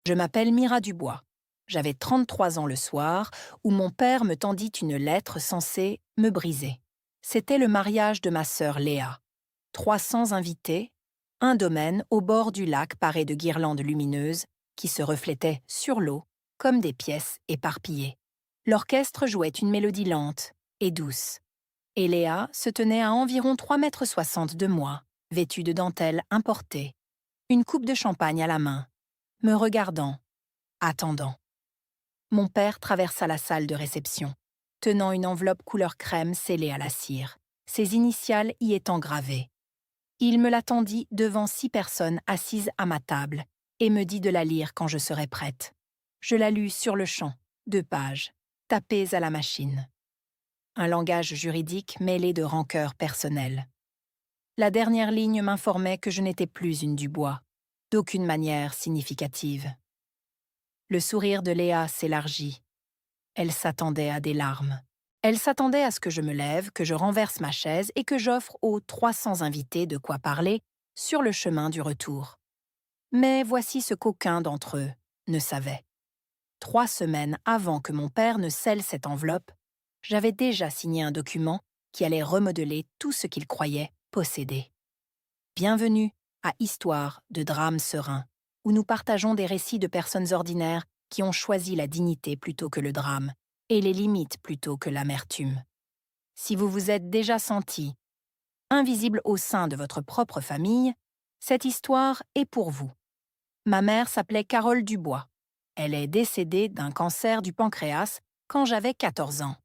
Je m'appelle Mira Dubois. J'avais 33 ans le soir où mon père me tendit une lettre censée me briser. C'était le mariage de ma sœur Léa. 300 invités, un domaine au bord du lac paré de guirlandes lumineuses qui se reflétaient sur l'eau comme des pièces éparpillées. L'orchestre jouait une mélodie lente et douce. Et Léa se tenait à environ 3,60 m de moi, vêtue de dentelle importée, une coupe de champagne à la main, me regardant, attendant. Mon père traversa la salle de réception, tenant une enveloppe couleur crème scellée à la cire, ses initiales y étant gravées. Il me la tendit devant 6 personnes assises à ma table et me dit de la lire quand je serais prête. Je la lus sur le champ, 2 pages, tapées à la machine. Un langage juridique mêlé de rancœur personnelle. La dernière ligne m'informait que je n'étais plus une Dubois, d'aucune manière significative. Le sourire de Léa s'élargit. Elle s'attendait à des larmes. Elle s'attendait à ce que je me lève, que je renverse ma chaise et que j'offre aux 300 invités de quoi parler sur le chemin du retour. Mais voici ce qu'aucun d'entre eux ne savait. 3 semaines avant que mon père ne scelle cette enveloppe, j'avais déjà signé un document qui allait remodeler tout ce qu'il croyait posséder. Bienvenue à Histoire de drames sereins, où nous partageons des récits de personnes ordinaires qui ont choisi la dignité plutôt que le drame, et les limites plutôt que l'amertume. Si vous vous êtes déjà senti invisible au sein de votre propre famille, cette histoire est pour vous. Ma mère s'appelait Carole Dubois. Elle est décédée d'un cancer du pancréas quand j'avais 14 ans.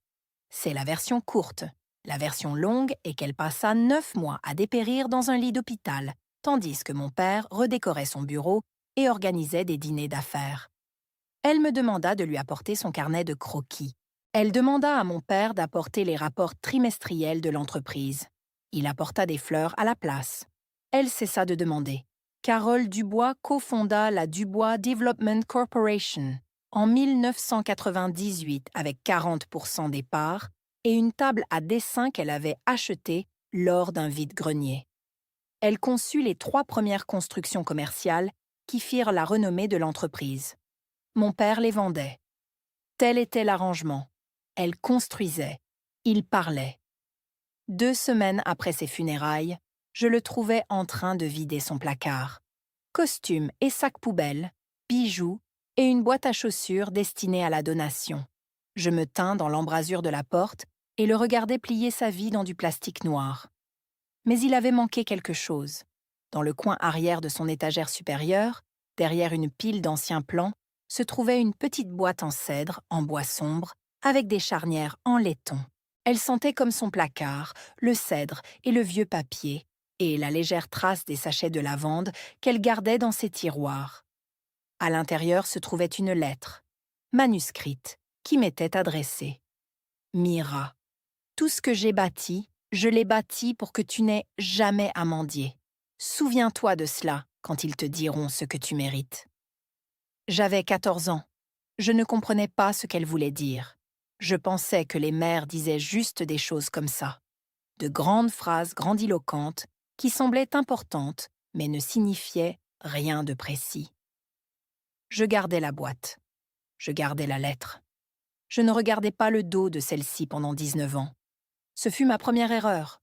C'est la version courte. La version longue est qu'elle passa 9 mois à dépérir dans un lit d'hôpital, tandis que mon père redécorait son bureau et organisait des dîners d'affaires. Elle me demanda de lui apporter son carnet de croquis. Elle demanda à mon père d'apporter les rapports trimestriels de l'entreprise. Il apporta des fleurs à la place. Elle cessa de demander. Carole Dubois cofonda la Dubois Development Corporation en 1998 avec 40% des parts et une table à dessin qu'elle avait achetée lors d'un vide-grenier. Elle conçut les 3 premières constructions commerciales qui firent la renommée de l'entreprise. Mon père les vendait. Tel était l'arrangement. Elle construisait. Il parlait. 2 semaines après ses funérailles, je le trouvais en train de vider son placard. Costumes et sacs poubelles, bijoux et une boîte à chaussures destinée à la donation. Je me tins dans l'embrasure de la porte et le regardais plier sa vie dans du plastique noir. Mais il avait manqué quelque chose. Dans le coin arrière de son étagère supérieure, derrière une pile d'anciens plans, se trouvait une petite boîte en cèdre, en bois sombre, avec des charnières en laiton. Elle sentait comme son placard, le cèdre et le vieux papier, et la légère trace des sachets de lavande qu'elle gardait dans ses tiroirs. À l'intérieur se trouvait une lettre, manuscrite, qui m'était adressée. Mira, tout ce que j'ai bâti, je l'ai bâti pour que tu n'aies jamais à mendier. Souviens-toi de cela quand ils te diront ce que tu mérites. J'avais 14 ans. Je ne comprenais pas ce qu'elle voulait dire. Je pensais que les mères disaient juste des choses comme ça. De grandes phrases grandiloquentes qui semblaient importantes mais ne signifiaient rien de précis. Je gardais la boîte. Je gardais la lettre. Je ne regardais pas le dos de celle-ci pendant 19 ans. Ce fut ma première erreur.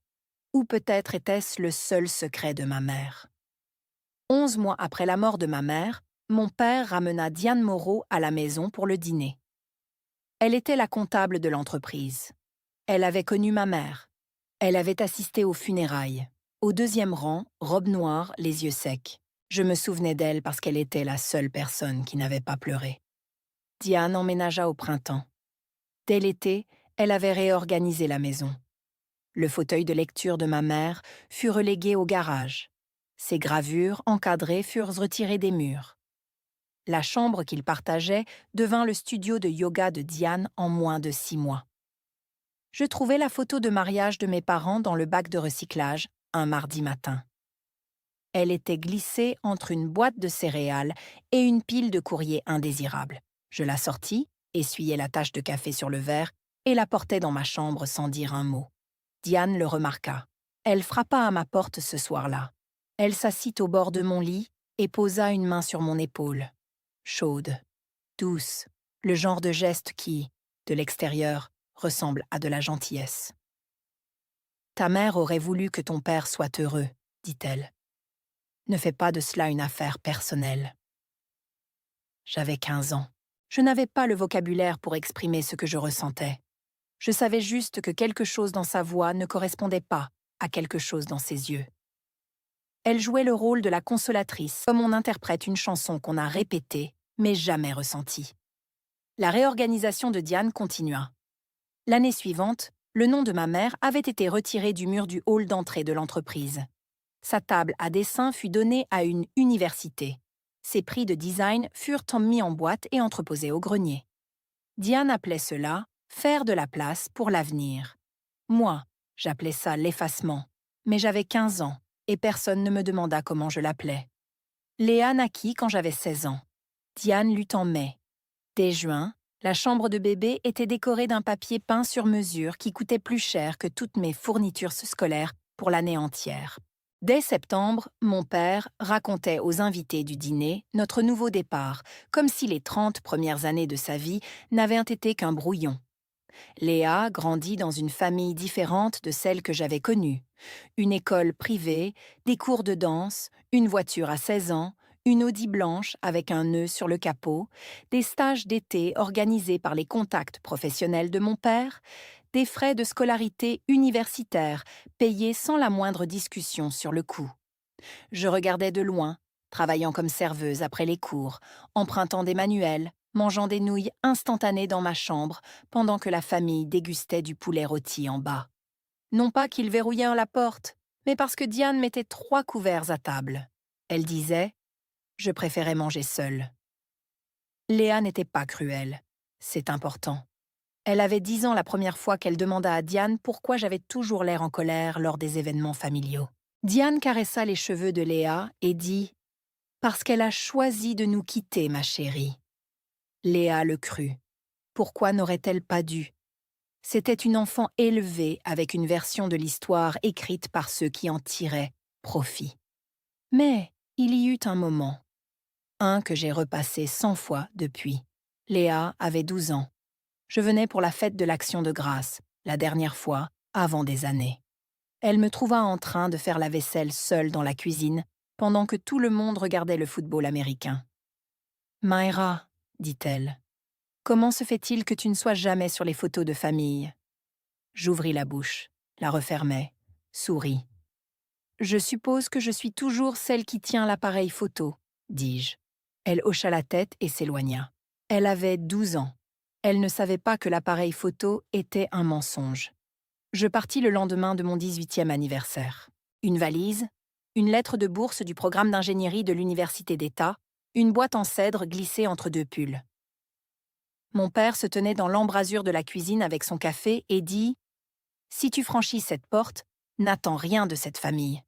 Ou peut-être était-ce le seul secret de ma mère. 11 mois après la mort de ma mère, mon père ramena Diane Moreau à la maison pour le dîner. Elle était la comptable de l'entreprise. Elle avait connu ma mère. Elle avait assisté aux funérailles. Au 2e rang, robe noire, les yeux secs. Je me souvenais d'elle parce qu'elle était la seule personne qui n'avait pas pleuré. Diane emménagea au printemps. Dès l'été, elle avait réorganisé la maison. Le fauteuil de lecture de ma mère fut relégué au garage. Ses gravures encadrées furent retirées des murs. La chambre qu'il partageait devint le studio de yoga de Diane en moins de 6 mois. Je trouvai la photo de mariage de mes parents dans le bac de recyclage un mardi matin. Elle était glissée entre une boîte de céréales et une pile de courriers indésirables. Je la sortis, essuyai la tache de café sur le verre et la portai dans ma chambre sans dire un mot. Diane le remarqua. Elle frappa à ma porte ce soir-là. Elle s'assit au bord de mon lit et posa une main sur mon épaule. chaude, douce, le genre de geste qui, de l'extérieur, ressemble à de la gentillesse. « Ta mère aurait voulu que ton père soit heureux, dit-elle. Ne fais pas de cela une affaire personnelle. » J'avais 15 ans. Je n'avais pas le vocabulaire pour exprimer ce que je ressentais. Je savais juste que quelque chose dans sa voix ne correspondait pas à quelque chose dans ses yeux. Elle jouait le rôle de la consolatrice, comme on interprète une chanson qu'on a répétée, mais jamais ressentie. La réorganisation de Diane continua. L'année suivante, le nom de ma mère avait été retiré du mur du hall d'entrée de l'entreprise. Sa table à dessin fut donnée à une université. Ses prix de design furent mis en boîte et entreposés au grenier. Diane appelait cela « faire de la place pour l'avenir ». Moi, j'appelais ça l'effacement. Mais j'avais 15 ans et personne ne me demanda comment je l'appelais. Léa naquit quand j'avais 16 ans. Diane l'eut en mai. Dès juin, la chambre de bébé était décorée d'un papier peint sur mesure qui coûtait plus cher que toutes mes fournitures scolaires pour l'année entière. Dès septembre, mon père racontait aux invités du dîner notre nouveau départ, comme si les 30 premières années de sa vie n'avaient été qu'un brouillon. Léa grandit dans une famille différente de celle que j'avais connue. Une école privée, des cours de danse, une voiture à 16 ans, une Audi blanche avec un nœud sur le capot, des stages d'été organisés par les contacts professionnels de mon père, des frais de scolarité universitaire payés sans la moindre discussion sur le coût. Je regardais de loin, travaillant comme serveuse après les cours, empruntant des manuels, mangeant des nouilles instantanées dans ma chambre pendant que la famille dégustait du poulet rôti en bas. Non pas qu'ils verrouillaient la porte, mais parce que Diane mettait 3 couverts à table. Elle disait « Je préférais manger seule ». Léa n'était pas cruelle. C'est important. Elle avait 10 ans la première fois qu'elle demanda à Diane pourquoi j'avais toujours l'air en colère lors des événements familiaux. Diane caressa les cheveux de Léa et dit « Parce qu'elle a choisi de nous quitter, ma chérie ». Léa le crut. Pourquoi n'aurait-elle pas dû? C'était une enfant élevée avec une version de l'histoire écrite par ceux qui en tiraient profit. Mais il y eut un moment. Un que j'ai repassé 100 fois depuis. Léa avait 12 ans. Je venais pour la fête de l'Action de grâce, la dernière fois, avant des années. Elle me trouva en train de faire la vaisselle seule dans la cuisine, pendant que tout le monde regardait le football américain. « Myra, dit-elle, comment se fait-il que tu ne sois jamais sur les photos de famille ?» J'ouvris la bouche, la refermai, souris. « Je suppose que je suis toujours celle qui tient l'appareil photo, » dis-je. Elle hocha la tête et s'éloigna. Elle avait 12 ans. Elle ne savait pas que l'appareil photo était un mensonge. Je partis le lendemain de mon 18e anniversaire. Une valise, une lettre de bourse du programme d'ingénierie de l'Université d'État, une boîte en cèdre glissée entre 2 pulls. Mon père se tenait dans l'embrasure de la cuisine avec son café et dit « Si tu franchis cette porte, n'attends rien de cette famille. »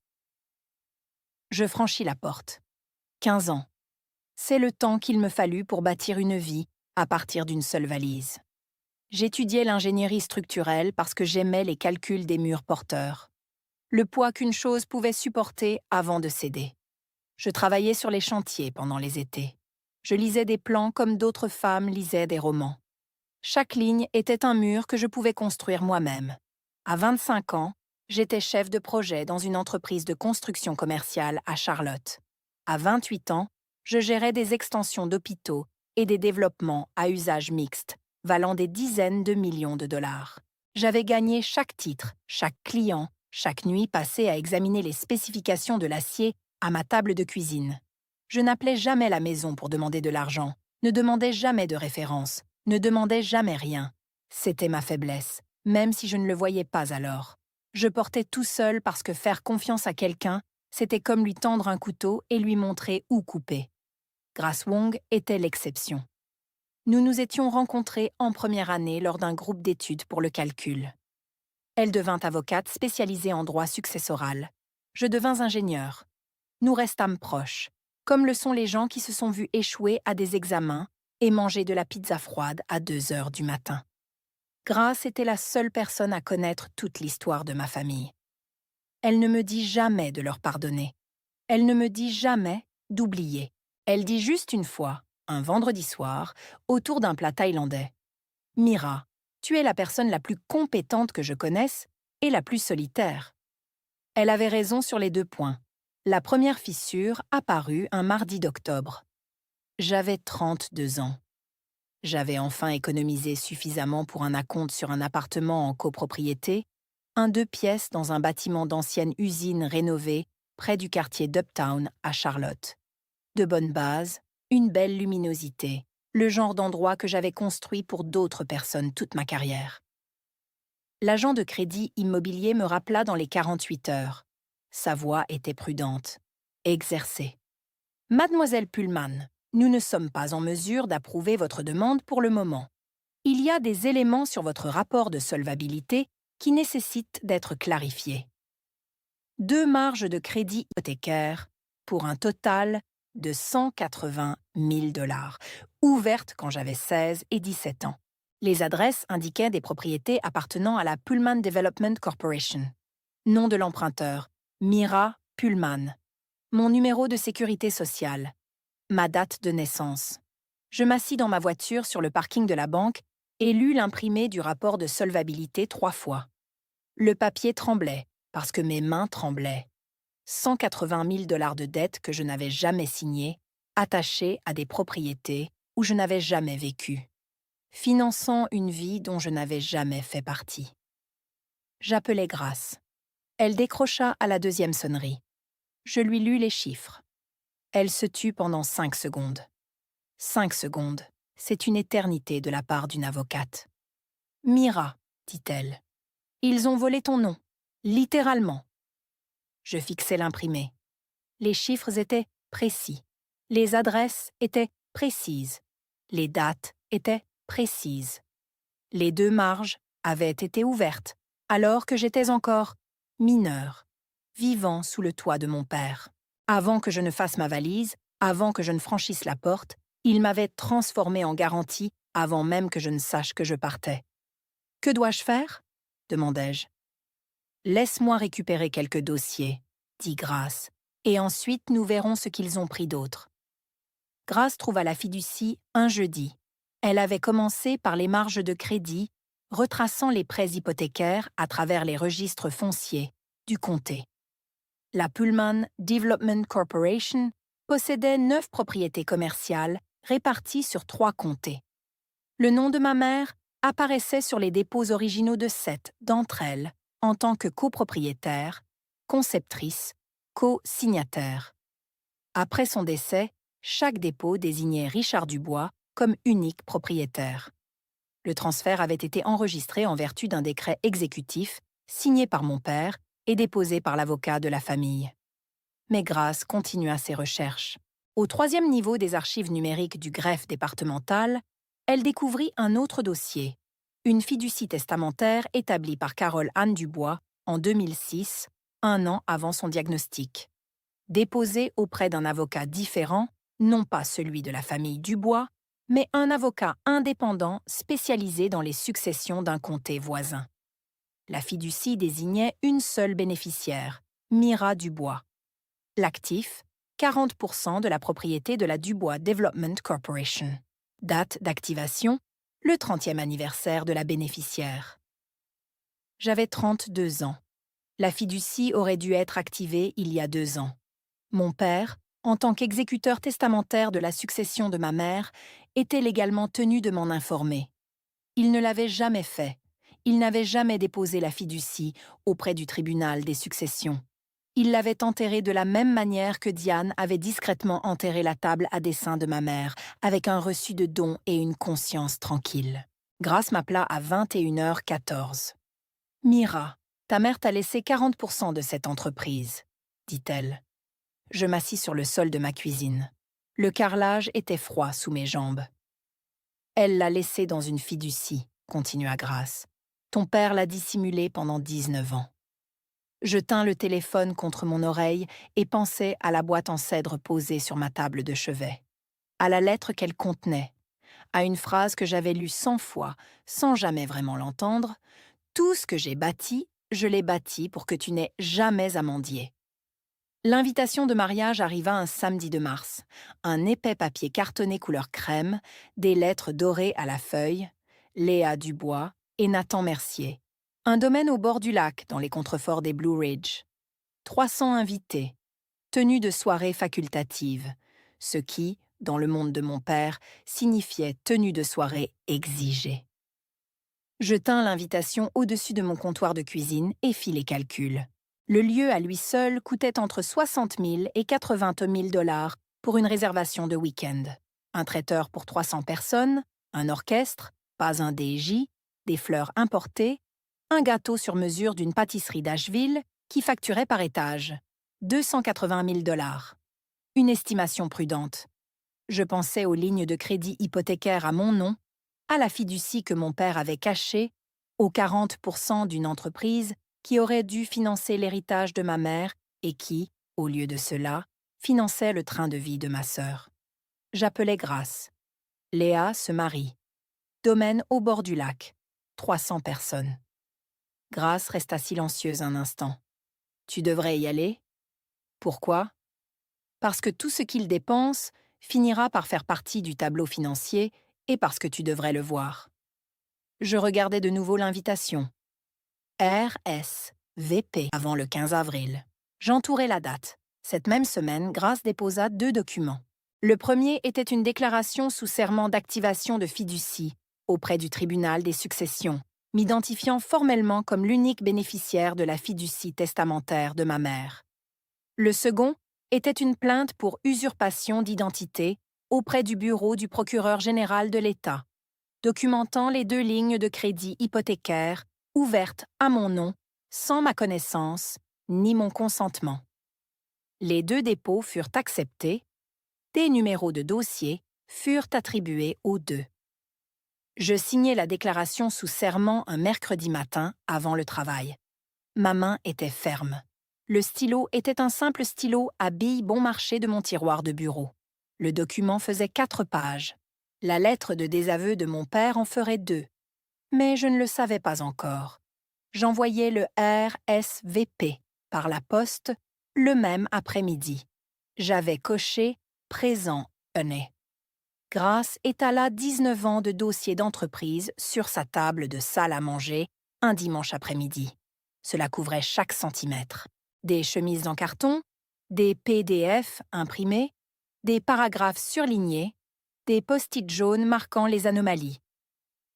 Je franchis la porte. 15 ans. C'est le temps qu'il me fallut pour bâtir une vie à partir d'une seule valise. J'étudiais l'ingénierie structurelle parce que j'aimais les calculs des murs porteurs. Le poids qu'une chose pouvait supporter avant de céder. Je travaillais sur les chantiers pendant les étés. Je lisais des plans comme d'autres femmes lisaient des romans. Chaque ligne était un mur que je pouvais construire moi-même. À 25 ans, j'étais chef de projet dans une entreprise de construction commerciale à Charlotte. À 28 ans, je gérais des extensions d'hôpitaux et des développements à usage mixte, valant des dizaines de millions de dollars. J'avais gagné chaque titre, chaque client, chaque nuit passée à examiner les spécifications de l'acier à ma table de cuisine. Je n'appelais jamais la maison pour demander de l'argent, ne demandais jamais de référence, ne demandais jamais rien. C'était ma faiblesse, même si je ne le voyais pas alors. Je portais tout seul parce que faire confiance à quelqu'un, c'était comme lui tendre un couteau et lui montrer où couper. Grace Wong était l'exception. Nous nous étions rencontrés en première année lors d'un groupe d'études pour le calcul. Elle devint avocate spécialisée en droit successoral. Je devins ingénieur. Nous restâmes proches, comme le sont les gens qui se sont vus échouer à des examens et manger de la pizza froide à 2 heures du matin. Grace était la seule personne à connaître toute l'histoire de ma famille. Elle ne me dit jamais de leur pardonner. Elle ne me dit jamais d'oublier. Elle dit juste une fois un vendredi soir, autour d'un plat thaïlandais. « Mira, tu es la personne la plus compétente que je connaisse et la plus solitaire. » Elle avait raison sur les 2 points. La première fissure apparut un mardi d'octobre. J'avais 32 ans. J'avais enfin économisé suffisamment pour un acompte sur un appartement en copropriété, un 2 pièces dans un bâtiment d'ancienne usine rénové près du quartier d'Uptown à Charlotte. De bonnes bases, une belle luminosité, le genre d'endroit que j'avais construit pour d'autres personnes toute ma carrière. L'agent de crédit immobilier me rappela dans les 48 heures. Sa voix était prudente, exercée. « Mademoiselle Pullman, nous ne sommes pas en mesure d'approuver votre demande pour le moment. Il y a des éléments sur votre rapport de solvabilité qui nécessitent d'être clarifiés. 2 marges de crédit hypothécaire pour un total de 180 000 $, ouvertes quand j'avais 16 et 17 ans. Les adresses indiquaient des propriétés appartenant à la Pullman Development Corporation. Nom de l'emprunteur, Mira Pullman. Mon numéro de sécurité sociale. Ma date de naissance. Je m'assis dans ma voiture sur le parking de la banque et lus l'imprimé du rapport de solvabilité 3 fois. Le papier tremblait, parce que mes mains tremblaient. 180 000 $ de dettes que je n'avais jamais signées, attachées à des propriétés où je n'avais jamais vécu, finançant une vie dont je n'avais jamais fait partie. J'appelai Grace. Elle décrocha à la 2e sonnerie. Je lui lus les chiffres. Elle se tut pendant 5 secondes. 5 secondes, c'est une éternité de la part d'une avocate. « Mira, dit-elle, ils ont volé ton nom, littéralement. » Je fixai l'imprimé. Les chiffres étaient précis. Les adresses étaient précises. Les dates étaient précises. Les 2 marges avaient été ouvertes, alors que j'étais encore mineure, vivant sous le toit de mon père. Avant que je ne fasse ma valise, avant que je ne franchisse la porte, il m'avait transformée en garantie avant même que je ne sache que je partais. « Que dois-je faire ?» demandai-je. « Laisse-moi récupérer quelques dossiers, » dit Grace, « et ensuite nous verrons ce qu'ils ont pris d'autre. » Grace trouva la fiducie un jeudi. Elle avait commencé par les marges de crédit, retraçant les prêts hypothécaires à travers les registres fonciers du comté. La Pullman Development Corporation possédait 9 propriétés commerciales réparties sur 3 comtés. Le nom de ma mère apparaissait sur les dépôts originaux de 7 d'entre elles en tant que copropriétaire, conceptrice, co-signataire. Après son décès, chaque dépôt désignait Richard Dubois comme unique propriétaire. Le transfert avait été enregistré en vertu d'un décret exécutif signé par mon père et déposé par l'avocat de la famille. Mais Grace continua ses recherches. Au 3e niveau des archives numériques du greffe départemental, elle découvrit un autre dossier, une fiducie testamentaire établie par Carole Anne Dubois en 2006, 1 an avant son diagnostic. Déposée auprès d'un avocat différent, non pas celui de la famille Dubois, mais un avocat indépendant spécialisé dans les successions d'un comté voisin. La fiducie désignait une seule bénéficiaire, Mira Dubois. L'actif, 40% de la propriété de la Dubois Development Corporation. Date d'activation, le 30e anniversaire de la bénéficiaire. J'avais 32 ans. La fiducie aurait dû être activée il y a 2 ans. Mon père, en tant qu'exécuteur testamentaire de la succession de ma mère, était légalement tenu de m'en informer. Il ne l'avait jamais fait. Il n'avait jamais déposé la fiducie auprès du tribunal des successions. Il l'avait enterrée de la même manière que Diane avait discrètement enterré la table à dessin de ma mère, avec un reçu de don et une conscience tranquille. Grace m'appela à 21h14. « Mira, ta mère t'a laissé 40% de cette entreprise, » dit-elle. Je m'assis sur le sol de ma cuisine. Le carrelage était froid sous mes jambes. « Elle l'a laissé dans une fiducie, » continua Grace. « Ton père l'a dissimulé pendant 19 ans. » Je tins le téléphone contre mon oreille et pensai à la boîte en cèdre posée sur ma table de chevet, à la lettre qu'elle contenait, à une phrase que j'avais lue 100 fois, sans jamais vraiment l'entendre. « Tout ce que j'ai bâti, je l'ai bâti pour que tu n'aies jamais à mendier. » L'invitation de mariage arriva un samedi de mars. Un épais papier cartonné couleur crème, des lettres dorées à la feuille, Léa Dubois et Nathan Mercier. Un domaine au bord du lac, dans les contreforts des Blue Ridge. 300 invités. Tenue de soirée facultative. Ce qui, dans le monde de mon père, signifiait tenue de soirée exigée. Je tins l'invitation au-dessus de mon comptoir de cuisine et fis les calculs. Le lieu à lui seul coûtait entre 60 000 et 80 000 dollars pour une réservation de week-end. Un traiteur pour 300 personnes, un orchestre, pas un DJ, des fleurs importées, un gâteau sur mesure d'une pâtisserie d'Asheville qui facturait par étage. 280 000 dollars. Une estimation prudente. Je pensais aux lignes de crédit hypothécaire à mon nom, à la fiducie que mon père avait cachée, aux 40% d'une entreprise qui aurait dû financer l'héritage de ma mère et qui, au lieu de cela, finançait le train de vie de ma sœur. J'appelais Grace. Léa se marie. Domaine au bord du lac. 300 personnes. Grace resta silencieuse un instant. « Tu devrais y aller ?»« Pourquoi ?» ?»« Parce que tout ce qu'il dépense finira par faire partie du tableau financier et parce que tu devrais le voir. » Je regardais de nouveau l'invitation. RSVP avant le 15 avril. J'entourais la date. Cette même semaine, Grace déposa 2 documents. Le premier était une déclaration sous serment d'activation de fiducie auprès du tribunal des successions, m'identifiant formellement comme l'unique bénéficiaire de la fiducie testamentaire de ma mère. Le second était une plainte pour usurpation d'identité auprès du bureau du procureur général de l'État, documentant les 2 lignes de crédit hypothécaire ouvertes à mon nom, sans ma connaissance ni mon consentement. Les 2 dépôts furent acceptés, des numéros de dossier furent attribués aux 2. Je signai la déclaration sous serment un mercredi matin avant le travail. Ma main était ferme. Le stylo était un simple stylo à billes bon marché de mon tiroir de bureau. Le document faisait 4 pages. La lettre de désaveu de mon père en ferait 2. Mais je ne le savais pas encore. J'envoyai le RSVP par la poste le même après-midi. J'avais coché « Présent, Honey ». Grace étala 19 ans de dossiers d'entreprise sur sa table de salle à manger un dimanche après-midi. Cela couvrait chaque centimètre. Des chemises en carton, des PDF imprimés, des paragraphes surlignés, des post-it jaunes marquant les anomalies.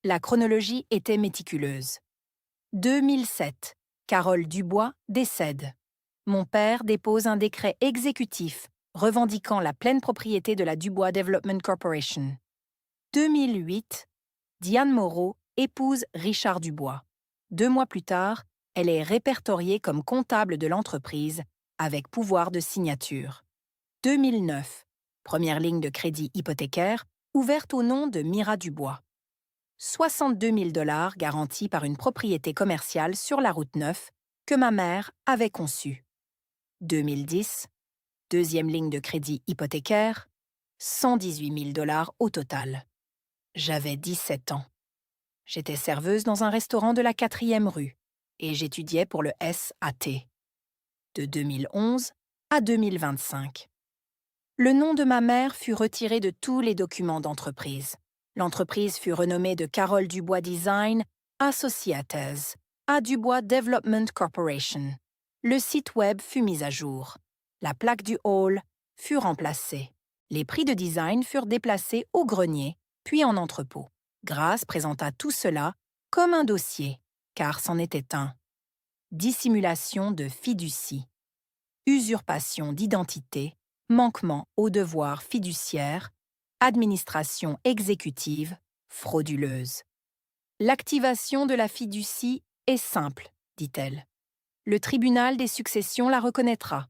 La chronologie était méticuleuse. 2007, Carole Dubois décède. Mon père dépose un décret exécutif revendiquant la pleine propriété de la Dubois Development Corporation. 2008, Diane Moreau épouse Richard Dubois. 2 mois plus tard, elle est répertoriée comme comptable de l'entreprise avec pouvoir de signature. 2009, première ligne de crédit hypothécaire ouverte au nom de Mira Dubois. 62 000 dollars garantis par une propriété commerciale sur la route 9 que ma mère avait conçue. 2010, deuxième ligne de crédit hypothécaire, 118 000 dollars au total. J'avais 17 ans. J'étais serveuse dans un restaurant de la 4e rue et j'étudiais pour le SAT. De 2011 à 2025. Le nom de ma mère fut retiré de tous les documents d'entreprise. L'entreprise fut renommée de Carole Dubois Design Associates à Dubois Development Corporation. Le site web fut mis à jour. La plaque du hall fut remplacée. Les prix de design furent déplacés au grenier, puis en entrepôt. Grace présenta tout cela comme un dossier, car c'en était un. Dissimulation de fiducie, usurpation d'identité, manquement aux devoirs fiduciaires, administration exécutive frauduleuse. L'activation de la fiducie est simple, dit-elle. Le tribunal des successions la reconnaîtra.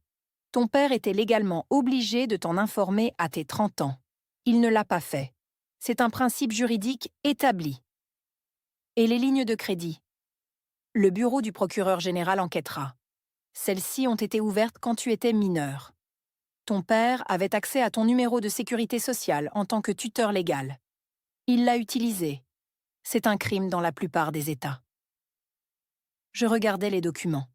Ton père était légalement obligé de t'en informer à tes 30 ans. Il ne l'a pas fait. C'est un principe juridique établi. Et les lignes de crédit? Le bureau du procureur général enquêtera. Celles-ci ont été ouvertes quand tu étais mineur. Ton père avait accès à ton numéro de sécurité sociale en tant que tuteur légal. Il l'a utilisé. C'est un crime dans la plupart des États. Je regardais les documents.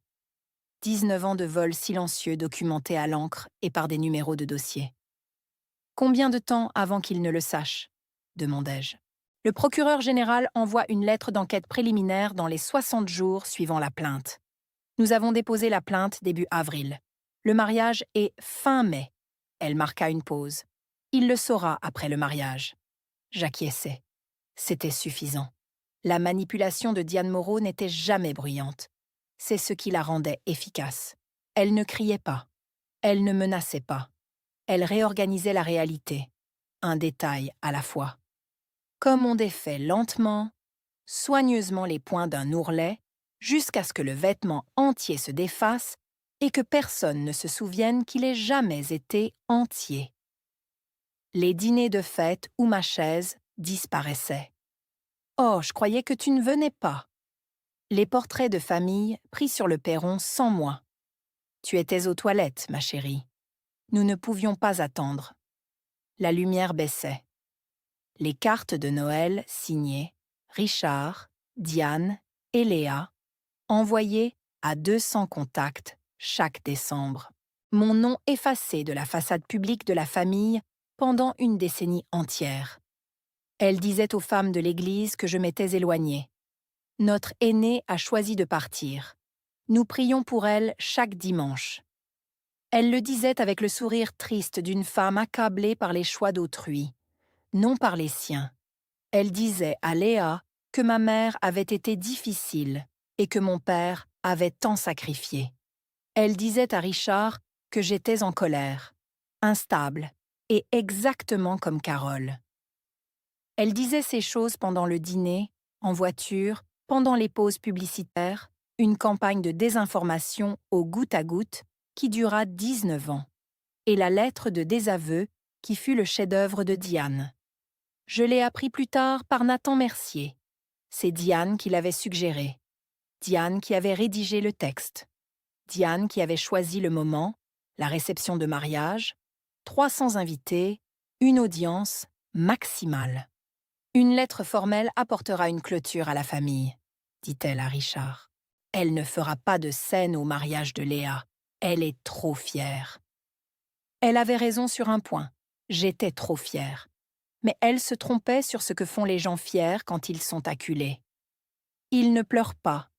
19 ans de vol silencieux documentés à l'encre et par des numéros de dossier. Combien de temps avant qu'il ne le sache ? Demandai-je. Le procureur général envoie une lettre d'enquête préliminaire dans les 60 jours suivant la plainte. Nous avons déposé la plainte début avril. Le mariage est fin mai. Elle marqua une pause. Il le saura après le mariage. J'acquiesçai. C'était suffisant. La manipulation de Diane Moreau n'était jamais bruyante. C'est ce qui la rendait efficace. Elle ne criait pas. Elle ne menaçait pas. Elle réorganisait la réalité, un détail à la fois. Comme on défait lentement, soigneusement les points d'un ourlet, jusqu'à ce que le vêtement entier se défasse et que personne ne se souvienne qu'il ait jamais été entier. Les dîners de fête où ma chaise disparaissait. Oh, je croyais que tu ne venais pas. Les portraits de famille pris sur le perron sans moi. Tu étais aux toilettes, ma chérie. Nous ne pouvions pas attendre. La lumière baissait. Les cartes de Noël signées Richard, Diane et Léa, envoyées à 200 contacts chaque décembre. Mon nom effacé de la façade publique de la famille pendant une décennie entière. Elle disait aux femmes de l'église que je m'étais éloignée. Notre aînée a choisi de partir. Nous prions pour elle chaque dimanche. Elle le disait avec le sourire triste d'une femme accablée par les choix d'autrui, non par les siens. Elle disait à Léa que ma mère avait été difficile et que mon père avait tant sacrifié. Elle disait à Richard que j'étais en colère, instable et exactement comme Carole. Elle disait ces choses pendant le dîner, en voiture, pendant les pauses publicitaires, une campagne de désinformation au goutte à goutte qui dura 19 ans, et la lettre de désaveu qui fut le chef-d'œuvre de Diane. Je l'ai appris plus tard par Nathan Mercier. C'est Diane qui l'avait suggéré. Diane qui avait rédigé le texte. Diane qui avait choisi le moment, la réception de mariage, 300 invités, une audience maximale. Une lettre formelle apportera une clôture à la famille, dit-elle à Richard. Elle ne fera pas de scène au mariage de Léa. Elle est trop fière. Elle avait raison sur un point. J'étais trop fière. Mais elle se trompait sur ce que font les gens fiers quand ils sont acculés. Ils ne pleurent pas.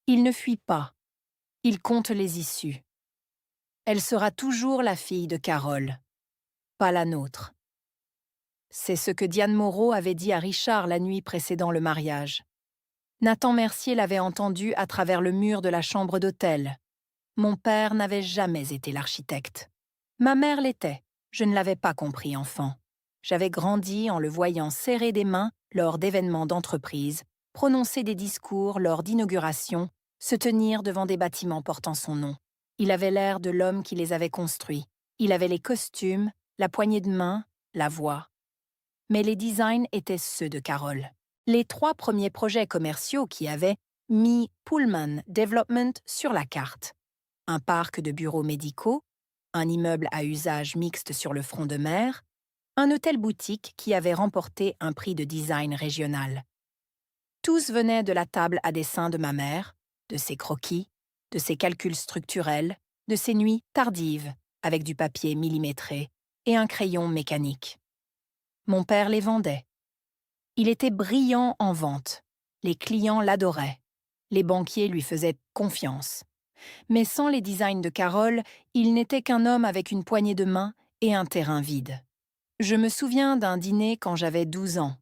Ils ne fuient pas. Ils comptent les issues. Elle sera toujours la fille de Carole, pas la nôtre. C'est ce que Diane Moreau avait dit à Richard la nuit précédant le mariage. Nathan Mercier l'avait entendu à travers le mur de la chambre d'hôtel. Mon père n'avait jamais été l'architecte. Ma mère l'était. Je ne l'avais pas compris enfant. J'avais grandi en le voyant serrer des mains lors d'événements d'entreprise, prononcer des discours lors d'inauguration, se tenir devant des bâtiments portant son nom. Il avait l'air de l'homme qui les avait construits. Il avait les costumes, la poignée de main, la voix. Mais les designs étaient ceux de Carole. Les 3 premiers projets commerciaux qui avaient mis Pullman Development sur la carte. Un parc de bureaux médicaux, un immeuble à usage mixte sur le front de mer, un hôtel-boutique qui avait remporté un prix de design régional. Tous venaient de la table à dessin de ma mère, de ses croquis, de ses calculs structurels, de ses nuits tardives, avec du papier millimétré et un crayon mécanique. Mon père les vendait. Il était brillant en vente. Les clients l'adoraient. Les banquiers lui faisaient confiance. Mais sans les designs de Carole, il n'était qu'un homme avec une poignée de main et un terrain vide. Je me souviens d'un dîner quand j'avais 12 ans.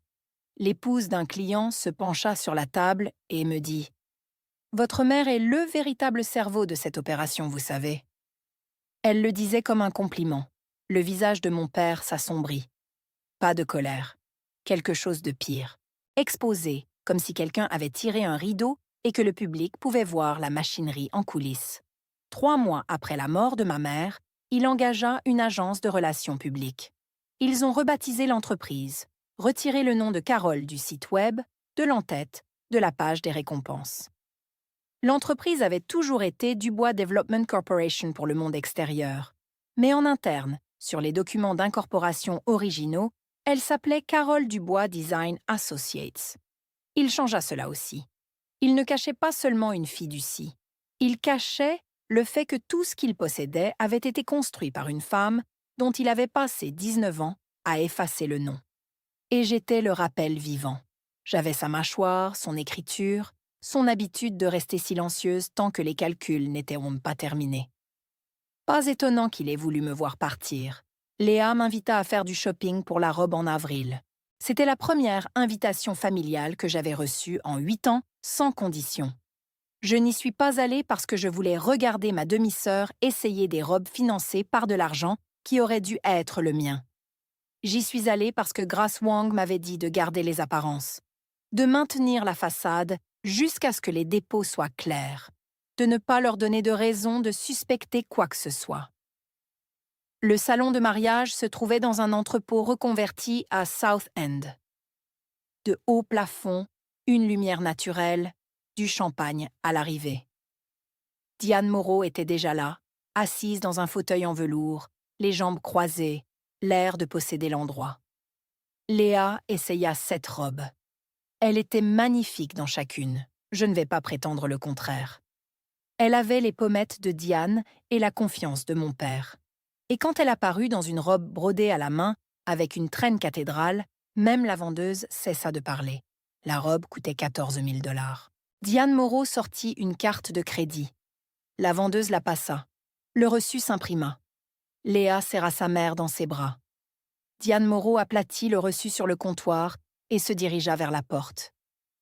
L'épouse d'un client se pencha sur la table et me dit « Votre mère est le véritable cerveau de cette opération, vous savez. » Elle le disait comme un compliment. Le visage de mon père s'assombrit. Pas de colère. Quelque chose de pire. Exposé, comme si quelqu'un avait tiré un rideau et que le public pouvait voir la machinerie en coulisses. 3 mois après la mort de ma mère, il engagea une agence de relations publiques. Ils ont rebaptisé l'entreprise, retiré le nom de Carole du site web, de l'entête, de la page des récompenses. L'entreprise avait toujours été Dubois Development Corporation pour le monde extérieur. Mais en interne, sur les documents d'incorporation originaux, elle s'appelait Carole Dubois Design Associates. Il changea cela aussi. Il ne cachait pas seulement une fiducie. Il cachait le fait que tout ce qu'il possédait avait été construit par une femme dont il avait passé 19 ans à effacer le nom. Et j'étais le rappel vivant. J'avais sa mâchoire, son écriture, son habitude de rester silencieuse tant que les calculs n'étaient pas terminés. Pas étonnant qu'il ait voulu me voir partir. Léa m'invita à faire du shopping pour la robe en avril. C'était la première invitation familiale que j'avais reçue en 8 ans, sans condition. Je n'y suis pas allée parce que je voulais regarder ma demi-sœur essayer des robes financées par de l'argent qui aurait dû être le mien. J'y suis allée parce que Grace Wang m'avait dit de garder les apparences, de maintenir la façade jusqu'à ce que les dépôts soient clairs, de ne pas leur donner de raison de suspecter quoi que ce soit. Le salon de mariage se trouvait dans un entrepôt reconverti à South End. De hauts plafonds, une lumière naturelle, du champagne à l'arrivée. Diane Moreau était déjà là, assise dans un fauteuil en velours, les jambes croisées, l'air de posséder l'endroit. Léa essaya 7 robes. Elle était magnifique dans chacune, je ne vais pas prétendre le contraire. Elle avait les pommettes de Diane et la confiance de mon père. Et quand elle apparut dans une robe brodée à la main, avec une traîne cathédrale, même la vendeuse cessa de parler. La robe coûtait 14 000 $. Diane Moreau sortit une carte de crédit. La vendeuse la passa. Le reçu s'imprima. Léa serra sa mère dans ses bras. Diane Moreau aplatit le reçu sur le comptoir et se dirigea vers la porte.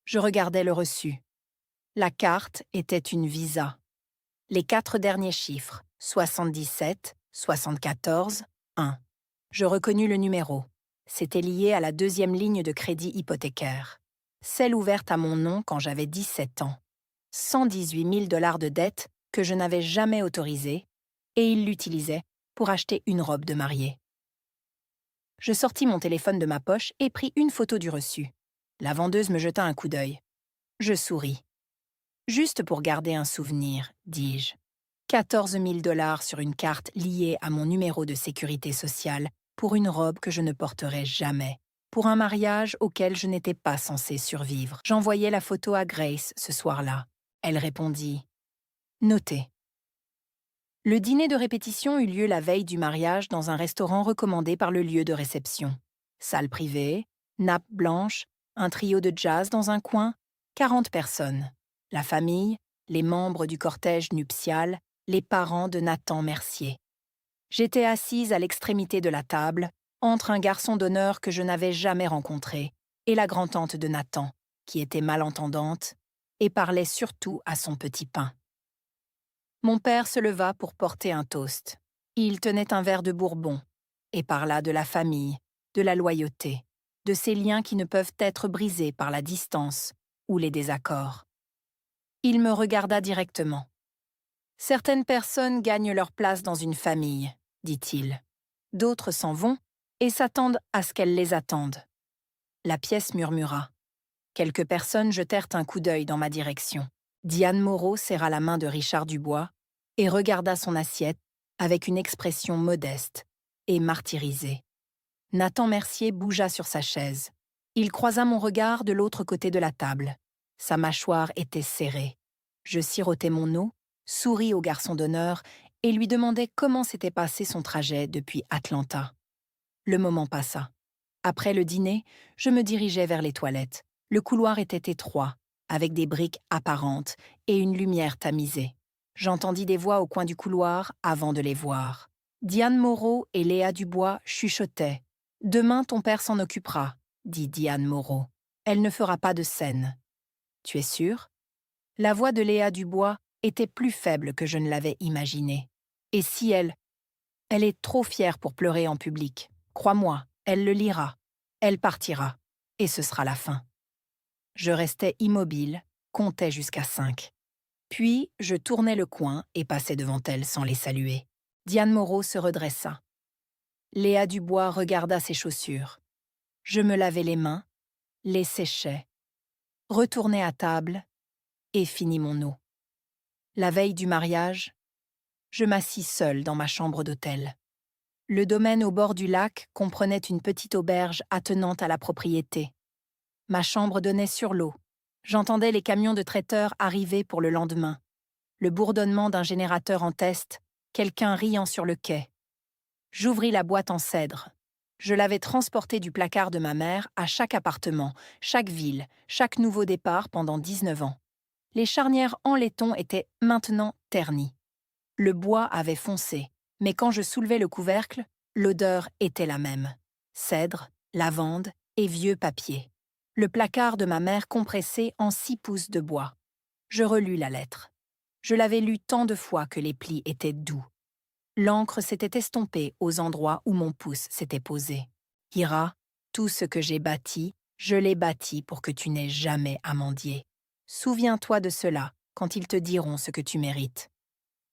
Je regardais le reçu. La carte était une visa. Les 4 derniers chiffres, 77, 74, 1. Je reconnus le numéro. C'était lié à la 2e ligne de crédit hypothécaire. Celle ouverte à mon nom quand j'avais 17 ans. 118 000 $ de dette que je n'avais jamais autorisée, et il l'utilisait pour acheter une robe de mariée. Je sortis mon téléphone de ma poche et pris une photo du reçu. La vendeuse me jeta un coup d'œil. Je souris. Juste pour garder un souvenir, dis-je. 14 000 $ sur une carte liée à mon numéro de sécurité sociale pour une robe que je ne porterai jamais, pour un mariage auquel je n'étais pas censée survivre. J'envoyai la photo à Grace ce soir-là. Elle répondit « Noté ». Le dîner de répétition eut lieu la veille du mariage dans un restaurant recommandé par le lieu de réception. Salle privée, nappe blanche, un trio de jazz dans un coin, 40 personnes. La famille, les membres du cortège nuptial, les parents de Nathan Mercier. J'étais assise à l'extrémité de la table, entre un garçon d'honneur que je n'avais jamais rencontré et la grand-tante de Nathan, qui était malentendante et parlait surtout à son petit pain. Mon père se leva pour porter un toast. Il tenait un verre de bourbon et parla de la famille, de la loyauté, de ces liens qui ne peuvent être brisés par la distance ou les désaccords. Il me regarda directement. « Certaines personnes gagnent leur place dans une famille, dit-il. D'autres s'en vont et s'attendent à ce qu'elles les attendent. » La pièce murmura. Quelques personnes jetèrent un coup d'œil dans ma direction. Diane Moreau serra la main de Richard Dubois et regarda son assiette avec une expression modeste et martyrisée. Nathan Mercier bougea sur sa chaise. Il croisa mon regard de l'autre côté de la table. Sa mâchoire était serrée. Je sirotais mon eau, souris au garçon d'honneur et lui demandai comment s'était passé son trajet depuis Atlanta. Le moment passa. Après le dîner, je me dirigeais vers les toilettes. Le couloir était étroit, avec des briques apparentes et une lumière tamisée. J'entendis des voix au coin du couloir avant de les voir. Diane Moreau et Léa Dubois chuchotaient. « Demain, ton père s'en occupera, » dit Diane Moreau. « Elle ne fera pas de scène. »« Tu es sûre ?» La voix de Léa Dubois était plus faible que je ne l'avais imaginé. Et si elle est trop fière pour pleurer en public. Crois-moi, elle le lira. Elle partira. Et ce sera la fin. Je restais immobile, comptais jusqu'à 5. Puis, je tournai le coin et passai devant elle sans les saluer. Diane Moreau se redressa. Léa Dubois regarda ses chaussures. Je me lavai les mains, les séchai, retournai à table et finis mon eau. La veille du mariage, je m'assis seule dans ma chambre d'hôtel. Le domaine au bord du lac comprenait une petite auberge attenante à la propriété. Ma chambre donnait sur l'eau. J'entendais les camions de traiteurs arriver pour le lendemain. le bourdonnement d'un générateur en test, quelqu'un riant sur le quai. J'ouvris la boîte en cèdre. Je l'avais transportée du placard de ma mère à chaque appartement, chaque ville, chaque nouveau départ pendant 19 ans. Les charnières en laiton étaient maintenant ternies. Le bois avait foncé, mais quand je soulevais le couvercle, l'odeur était la même. Cèdre, lavande et vieux papier. Le placard de ma mère compressé en 6 pouces de bois. Je relus la lettre. Je l'avais lue tant de fois que les plis étaient doux. L'encre s'était estompée aux endroits où mon pouce s'était posé. Ira, tout ce que j'ai bâti, je l'ai bâti pour que tu n'aies jamais à mendier. Souviens-toi de cela quand ils te diront ce que tu mérites.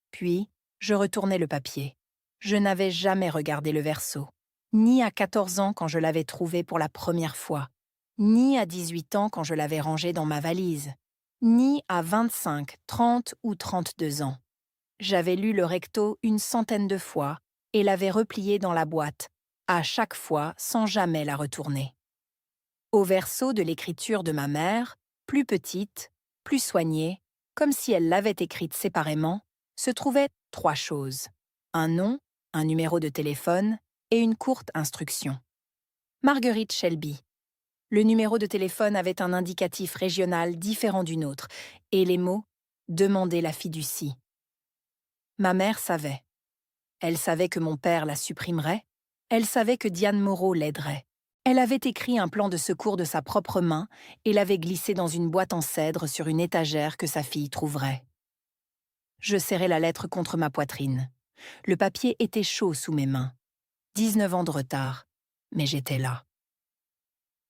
Puis, je retournai le papier. Je n'avais jamais regardé le verso, ni à 14 ans quand je l'avais trouvé pour la première fois, ni à 18 ans quand je l'avais rangé dans ma valise, ni à 25, 30 ou 32 ans. J'avais lu le recto une centaine de fois et l'avais replié dans la boîte, à chaque fois sans jamais la retourner. Au verso de l'écriture de ma mère, plus petite, plus soignée, comme si elle l'avait écrite séparément, se trouvaient 3 choses. Un nom, un numéro de téléphone et une courte instruction. Marguerite Shelby. Le numéro de téléphone avait un indicatif régional différent du nôtre, et les mots « Demandez la fiducie ». Ma mère savait. Elle savait que mon père la supprimerait. Elle savait que Diane Moreau l'aiderait. Elle avait écrit un plan de secours de sa propre main et l'avait glissé dans une boîte en cèdre sur une étagère que sa fille trouverait. Je serrai la lettre contre ma poitrine. Le papier était chaud sous mes mains. 19 ans de retard, mais j'étais là.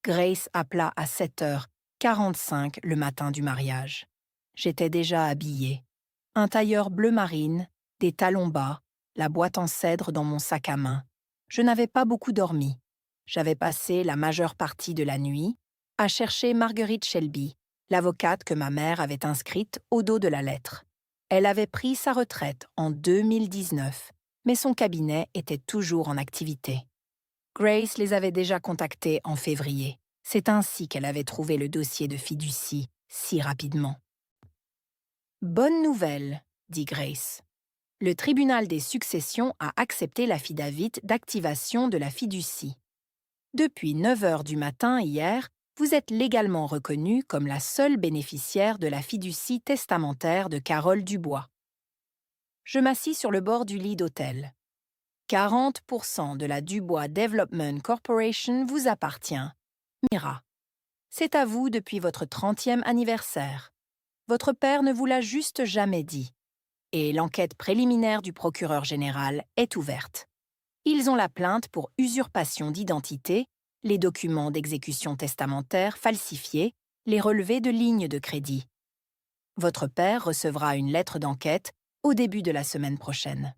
Grace appela à 7h45 le matin du mariage. J'étais déjà habillée. Un tailleur bleu marine, des talons bas, la boîte en cèdre dans mon sac à main. Je n'avais pas beaucoup dormi. J'avais passé la majeure partie de la nuit à chercher Marguerite Shelby, l'avocate que ma mère avait inscrite au dos de la lettre. Elle avait pris sa retraite en 2019, mais son cabinet était toujours en activité. Grace les avait déjà contactés en février. C'est ainsi qu'elle avait trouvé le dossier de fiducie si rapidement. « Bonne nouvelle », dit Grace. Le tribunal des successions a accepté l'affidavit d'activation de la fiducie. Depuis 9h du matin hier, vous êtes légalement reconnu comme la seule bénéficiaire de la fiducie testamentaire de Carole Dubois. Je m'assis sur le bord du lit d'hôtel. 40% de la Dubois Development Corporation vous appartient. Mira. C'est à vous depuis votre 30e anniversaire. Votre père ne vous l'a juste jamais dit. Et l'enquête préliminaire du procureur général est ouverte. Ils ont la plainte pour usurpation d'identité, les documents d'exécution testamentaire falsifiés, les relevés de lignes de crédit. Votre père recevra une lettre d'enquête au début de la semaine prochaine.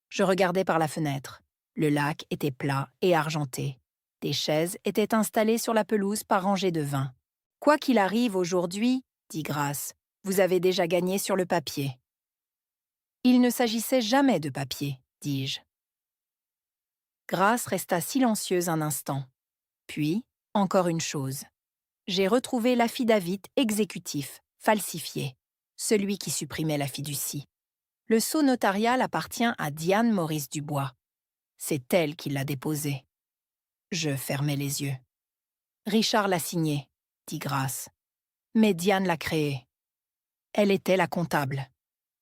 Je regardais par la fenêtre. Le lac était plat et argenté. Des chaises étaient installées sur la pelouse par rangées de vin. « Quoi qu'il arrive aujourd'hui, dit Grace, vous avez déjà gagné sur le papier. » Il ne s'agissait jamais de papier, dis-je. Grace resta silencieuse un instant. Puis, encore une chose. J'ai retrouvé l'affidavit exécutif, falsifié, celui qui supprimait la fiducie. Le sceau notarial appartient à Diane Maurice Dubois. C'est elle qui l'a déposé. Je fermai les yeux. Richard l'a signé, dit Grace. Mais Diane l'a créé. Elle était la comptable.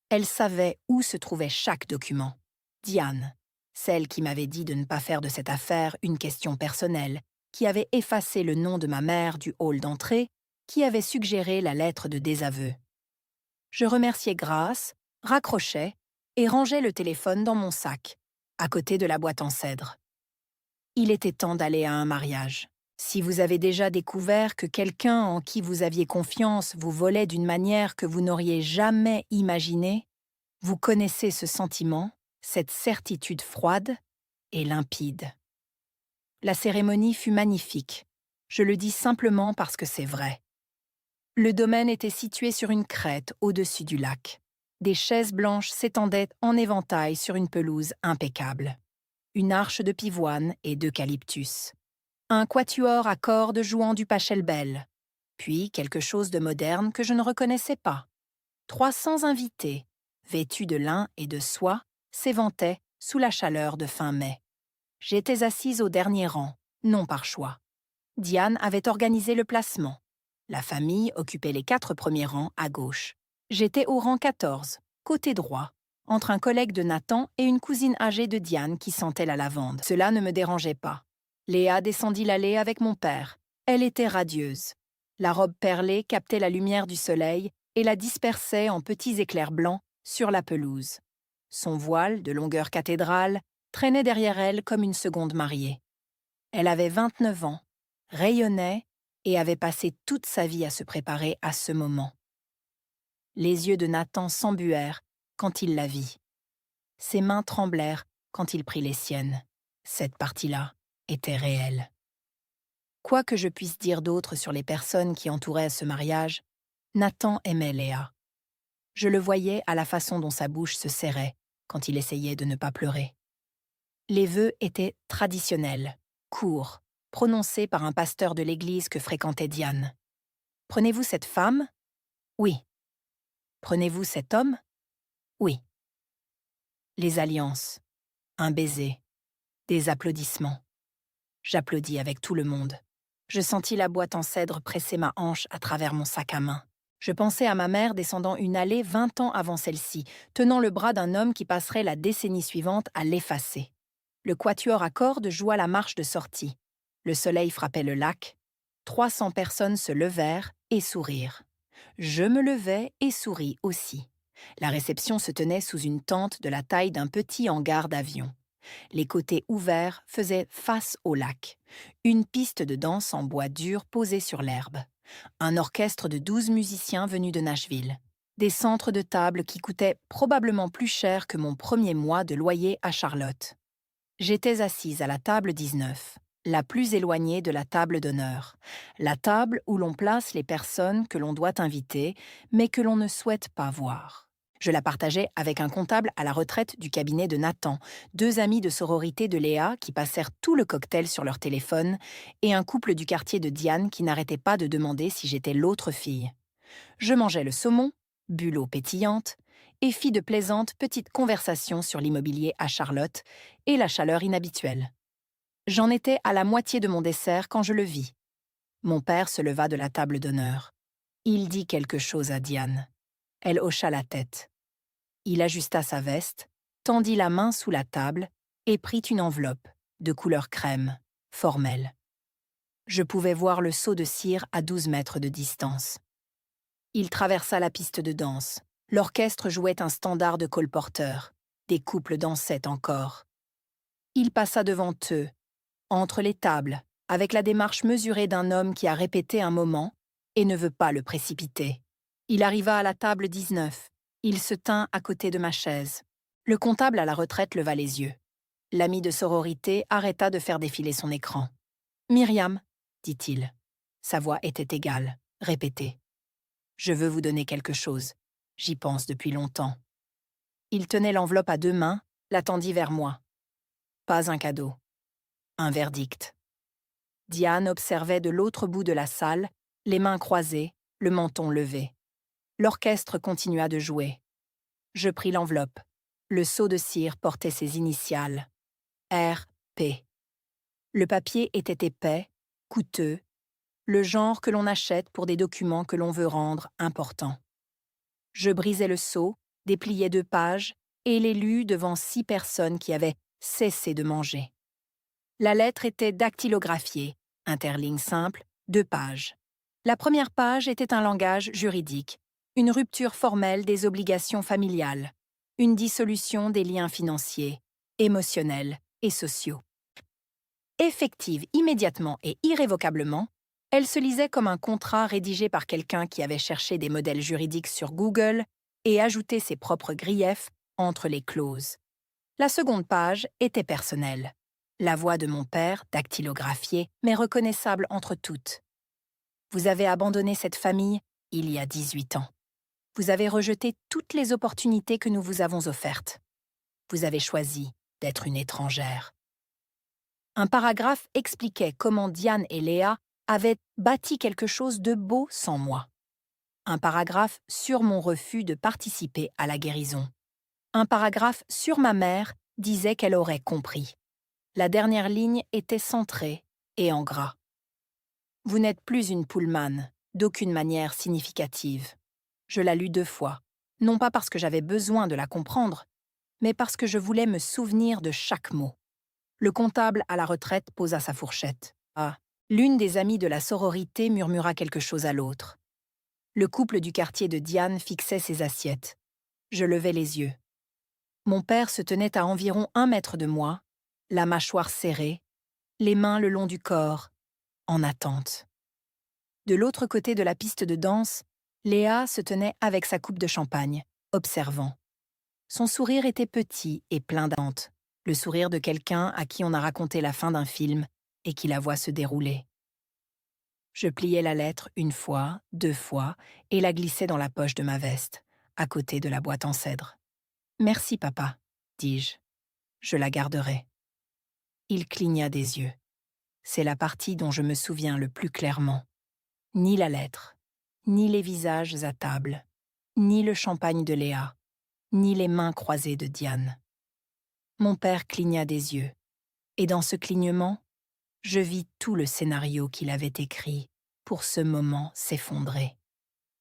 Elle savait où se trouvait chaque document. Diane, celle qui m'avait dit de ne pas faire de cette affaire une question personnelle, qui avait effacé le nom de ma mère du hall d'entrée, qui avait suggéré la lettre de désaveu. Je remerciai Grace, raccrochai et rangeai le téléphone dans mon sac, à côté de la boîte en cèdre. Il était temps d'aller à un mariage. Si vous avez déjà découvert que quelqu'un en qui vous aviez confiance vous volait d'une manière que vous n'auriez jamais imaginée, vous connaissez ce sentiment, cette certitude froide et limpide. La cérémonie fut magnifique. Je le dis simplement parce que c'est vrai. Le domaine était situé sur une crête au-dessus du lac. Des chaises blanches s'étendaient en éventail sur une pelouse impeccable. Une arche de pivoine et d'eucalyptus. Un quatuor à cordes jouant du pachelbel. Puis quelque chose de moderne que je ne reconnaissais pas. 300 invités, vêtus de lin et de soie, s'éventaient sous la chaleur de fin mai. J'étais assise au dernier rang, non par choix. Diane avait organisé le placement. La famille occupait les 4 premiers rangs à gauche. J'étais au rang 14, côté droit, entre un collègue de Nathan et une cousine âgée de Diane qui sentait la lavande. Cela ne me dérangeait pas. Léa descendit l'allée avec mon père. Elle était radieuse. La robe perlée captait la lumière du soleil et la dispersait en petits éclairs blancs sur la pelouse. Son voile, de longueur cathédrale, traînait derrière elle comme une seconde mariée. Elle avait 29 ans, rayonnait et avait passé toute sa vie à se préparer à ce moment. Les yeux de Nathan s'embuèrent quand il la vit. Ses mains tremblèrent quand il prit les siennes. Cette partie-là était réelle. Quoi que je puisse dire d'autre sur les personnes qui entouraient ce mariage, Nathan aimait Léa. Je le voyais à la façon dont sa bouche se serrait quand il essayait de ne pas pleurer. Les vœux étaient traditionnels, courts, prononcés par un pasteur de l'église que fréquentait Diane. « Prenez-vous cette femme ? » ?»« Oui. »« Prenez-vous cet homme ? » ?»« Oui. » Les alliances, un baiser, des applaudissements. J'applaudis avec tout le monde. Je sentis la boîte en cèdre presser ma hanche à travers mon sac à main. Je pensais à ma mère descendant une allée 20 ans avant celle-ci, tenant le bras d'un homme qui passerait la décennie suivante à l'effacer. Le quatuor à cordes joua la marche de sortie. Le soleil frappait le lac. 300 personnes se levèrent et sourirent. Je me levai et souris aussi. La réception se tenait sous une tente de la taille d'un petit hangar d'avion. Les côtés ouverts faisaient face au lac. Une piste de danse en bois dur posée sur l'herbe. Un orchestre de 12 musiciens venus de Nashville. Des centres de table qui coûtaient probablement plus cher que mon premier mois de loyer à Charlotte. J'étais assise à la table 19, la plus éloignée de la table d'honneur. La table où l'on place les personnes que l'on doit inviter, mais que l'on ne souhaite pas voir. Je la partageais avec un comptable à la retraite du cabinet de Nathan, 2 amis de sororité de Léa qui passèrent tout le cocktail sur leur téléphone, et un couple du quartier de Diane qui n'arrêtait pas de demander si j'étais l'autre fille. Je mangeais le saumon, bus l'eau pétillante, et fis de plaisantes petites conversations sur l'immobilier à Charlotte et la chaleur inhabituelle. J'en étais à la moitié de mon dessert quand je le vis. Mon père se leva de la table d'honneur. Il dit quelque chose à Diane. Elle hocha la tête. Il ajusta sa veste, tendit la main sous la table et prit une enveloppe, de couleur crème, formelle. Je pouvais voir le seau de cire à 12 mètres de distance. Il traversa la piste de danse. L'orchestre jouait un standard de colporteur. Des couples dansaient encore. Il passa devant eux, entre les tables, avec la démarche mesurée d'un homme qui a répété un moment et ne veut pas le précipiter. Il arriva à la table 19. Il se tint à côté de ma chaise. Le comptable à la retraite leva les yeux. L'ami de sororité arrêta de faire défiler son écran. « Myriam, » dit-il. Sa voix était égale, répétée. « Je veux vous donner quelque chose. J'y pense depuis longtemps. » Il tenait l'enveloppe à 2 mains, la tendit vers moi. Pas un cadeau. Un verdict. Diane observait de l'autre bout de la salle, les mains croisées, le menton levé. L'orchestre continua de jouer. Je pris l'enveloppe. Le seau de cire portait ses initiales. R.P. Le papier était épais, coûteux, le genre que l'on achète pour des documents que l'on veut rendre importants. Je brisai le seau, dépliai 2 pages et les lus devant 6 personnes qui avaient cessé de manger. La lettre était dactylographiée, interligne simple, 2 pages. La première page était un langage juridique, une rupture formelle des obligations familiales, une dissolution des liens financiers, émotionnels et sociaux. Effective immédiatement et irrévocablement, elle se lisait comme un contrat rédigé par quelqu'un qui avait cherché des modèles juridiques sur Google et ajouté ses propres griefs entre les clauses. La seconde page était personnelle. La voix de mon père, dactylographiée, mais reconnaissable entre toutes. Vous avez abandonné cette famille il y a 18 ans. Vous avez rejeté toutes les opportunités que nous vous avons offertes. Vous avez choisi d'être une étrangère. Un paragraphe expliquait comment Diane et Léa avaient bâti quelque chose de beau sans moi. Un paragraphe sur mon refus de participer à la guérison. Un paragraphe sur ma mère disait qu'elle aurait compris. La dernière ligne était centrée et en gras. Vous n'êtes plus une Pullman, d'aucune manière significative. Je la lus 2 fois, non pas parce que j'avais besoin de la comprendre, mais parce que je voulais me souvenir de chaque mot. Le comptable à la retraite posa sa fourchette. Ah, l'une des amies de la sororité murmura quelque chose à l'autre. Le couple du quartier de Diane fixait ses assiettes. Je levai les yeux. Mon père se tenait à environ 1 mètre de moi, la mâchoire serrée, les mains le long du corps, en attente. De l'autre côté de la piste de danse, Léa se tenait avec sa coupe de champagne, observant. Son sourire était petit et plein d'attente, le sourire de quelqu'un à qui on a raconté la fin d'un film et qui la voit se dérouler. Je pliai la lettre 1 fois, 2 fois, et la glissai dans la poche de ma veste, à côté de la boîte en cèdre. « Merci, papa, dis-je. Je la garderai. » Il cligna des yeux. C'est la partie dont je me souviens le plus clairement. Ni la lettre, ni les visages à table, ni le champagne de Léa, ni les mains croisées de Diane. Mon père cligna des yeux, et dans ce clignement, je vis tout le scénario qu'il avait écrit pour ce moment s'effondrer.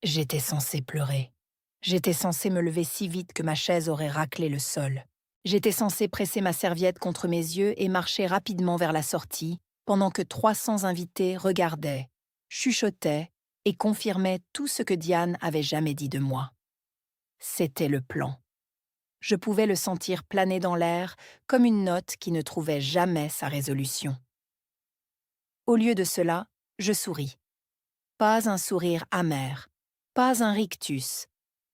J'étais censée pleurer. J'étais censée me lever si vite que ma chaise aurait raclé le sol. J'étais censée presser ma serviette contre mes yeux et marcher rapidement vers la sortie, pendant que 300 invités regardaient, chuchotaient et confirmaient tout ce que Diane avait jamais dit de moi. C'était le plan. Je pouvais le sentir planer dans l'air comme une note qui ne trouvait jamais sa résolution. Au lieu de cela, je souris. Pas un sourire amer, pas un rictus,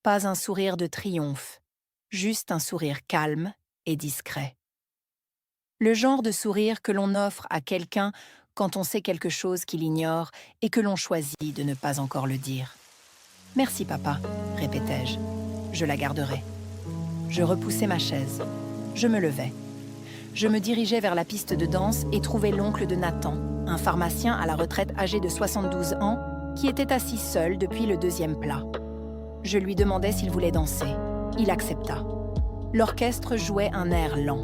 pas un sourire de triomphe, juste un sourire calme et discret. Le genre de sourire que l'on offre à quelqu'un quand on sait quelque chose qu'il ignore et que l'on choisit de ne pas encore le dire. « Merci, papa », répétai-je. « Je la garderai. » Je repoussai ma chaise. Je me levai. Je me dirigeai vers la piste de danse et trouvai l'oncle de Nathan, un pharmacien à la retraite âgé de 72 ans, qui était assis seul depuis le 2e plat. Je lui demandai s'il voulait danser. Il accepta. L'orchestre jouait un air lent.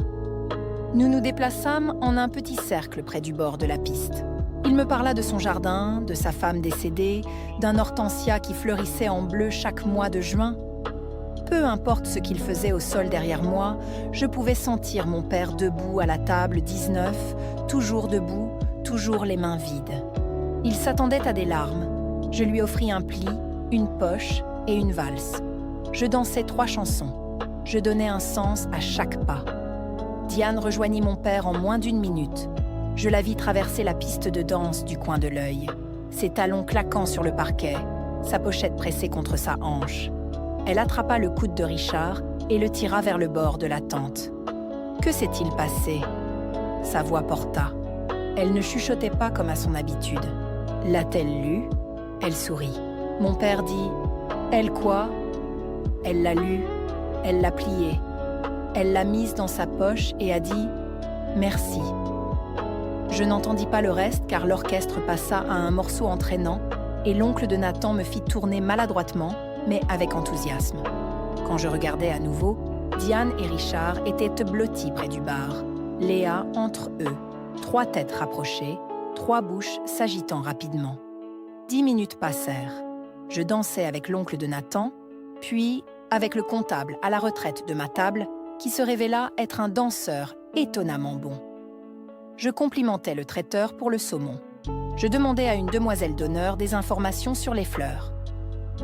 Nous nous déplaçâmes en un petit cercle près du bord de la piste. Il me parla de son jardin, de sa femme décédée, d'un hortensia qui fleurissait en bleu chaque mois de juin. Peu importe ce qu'il faisait au sol derrière moi, je pouvais sentir mon père debout à la table 19, toujours debout, toujours les mains vides. Il s'attendait à des larmes. Je lui offris un pli, une poche et une valse. Je dansais 3 chansons. Je donnais un sens à chaque pas. Diane rejoignit mon père en moins d'1 minute. Je la vis traverser la piste de danse du coin de l'œil, ses talons claquant sur le parquet, sa pochette pressée contre sa hanche. Elle attrapa le coude de Richard et le tira vers le bord de la tente. Que s'est-il passé? Sa voix porta. Elle ne chuchotait pas comme à son habitude. L'a-t-elle lu? Elle sourit. Mon père dit « Elle quoi ?» Elle l'a lu, elle l'a plié. Elle l'a mise dans sa poche et a dit « Merci ». Je n'entendis pas le reste car l'orchestre passa à un morceau entraînant et l'oncle de Nathan me fit tourner maladroitement, mais avec enthousiasme. Quand je regardais à nouveau, Diane et Richard étaient blottis près du bar, Léa entre eux, 3 têtes rapprochées, 3 bouches s'agitant rapidement. 10 minutes passèrent. Je dansais avec l'oncle de Nathan, puis avec le comptable à la retraite de ma table, qui se révéla être un danseur étonnamment bon. Je complimentais le traiteur pour le saumon. Je demandais à une demoiselle d'honneur des informations sur les fleurs.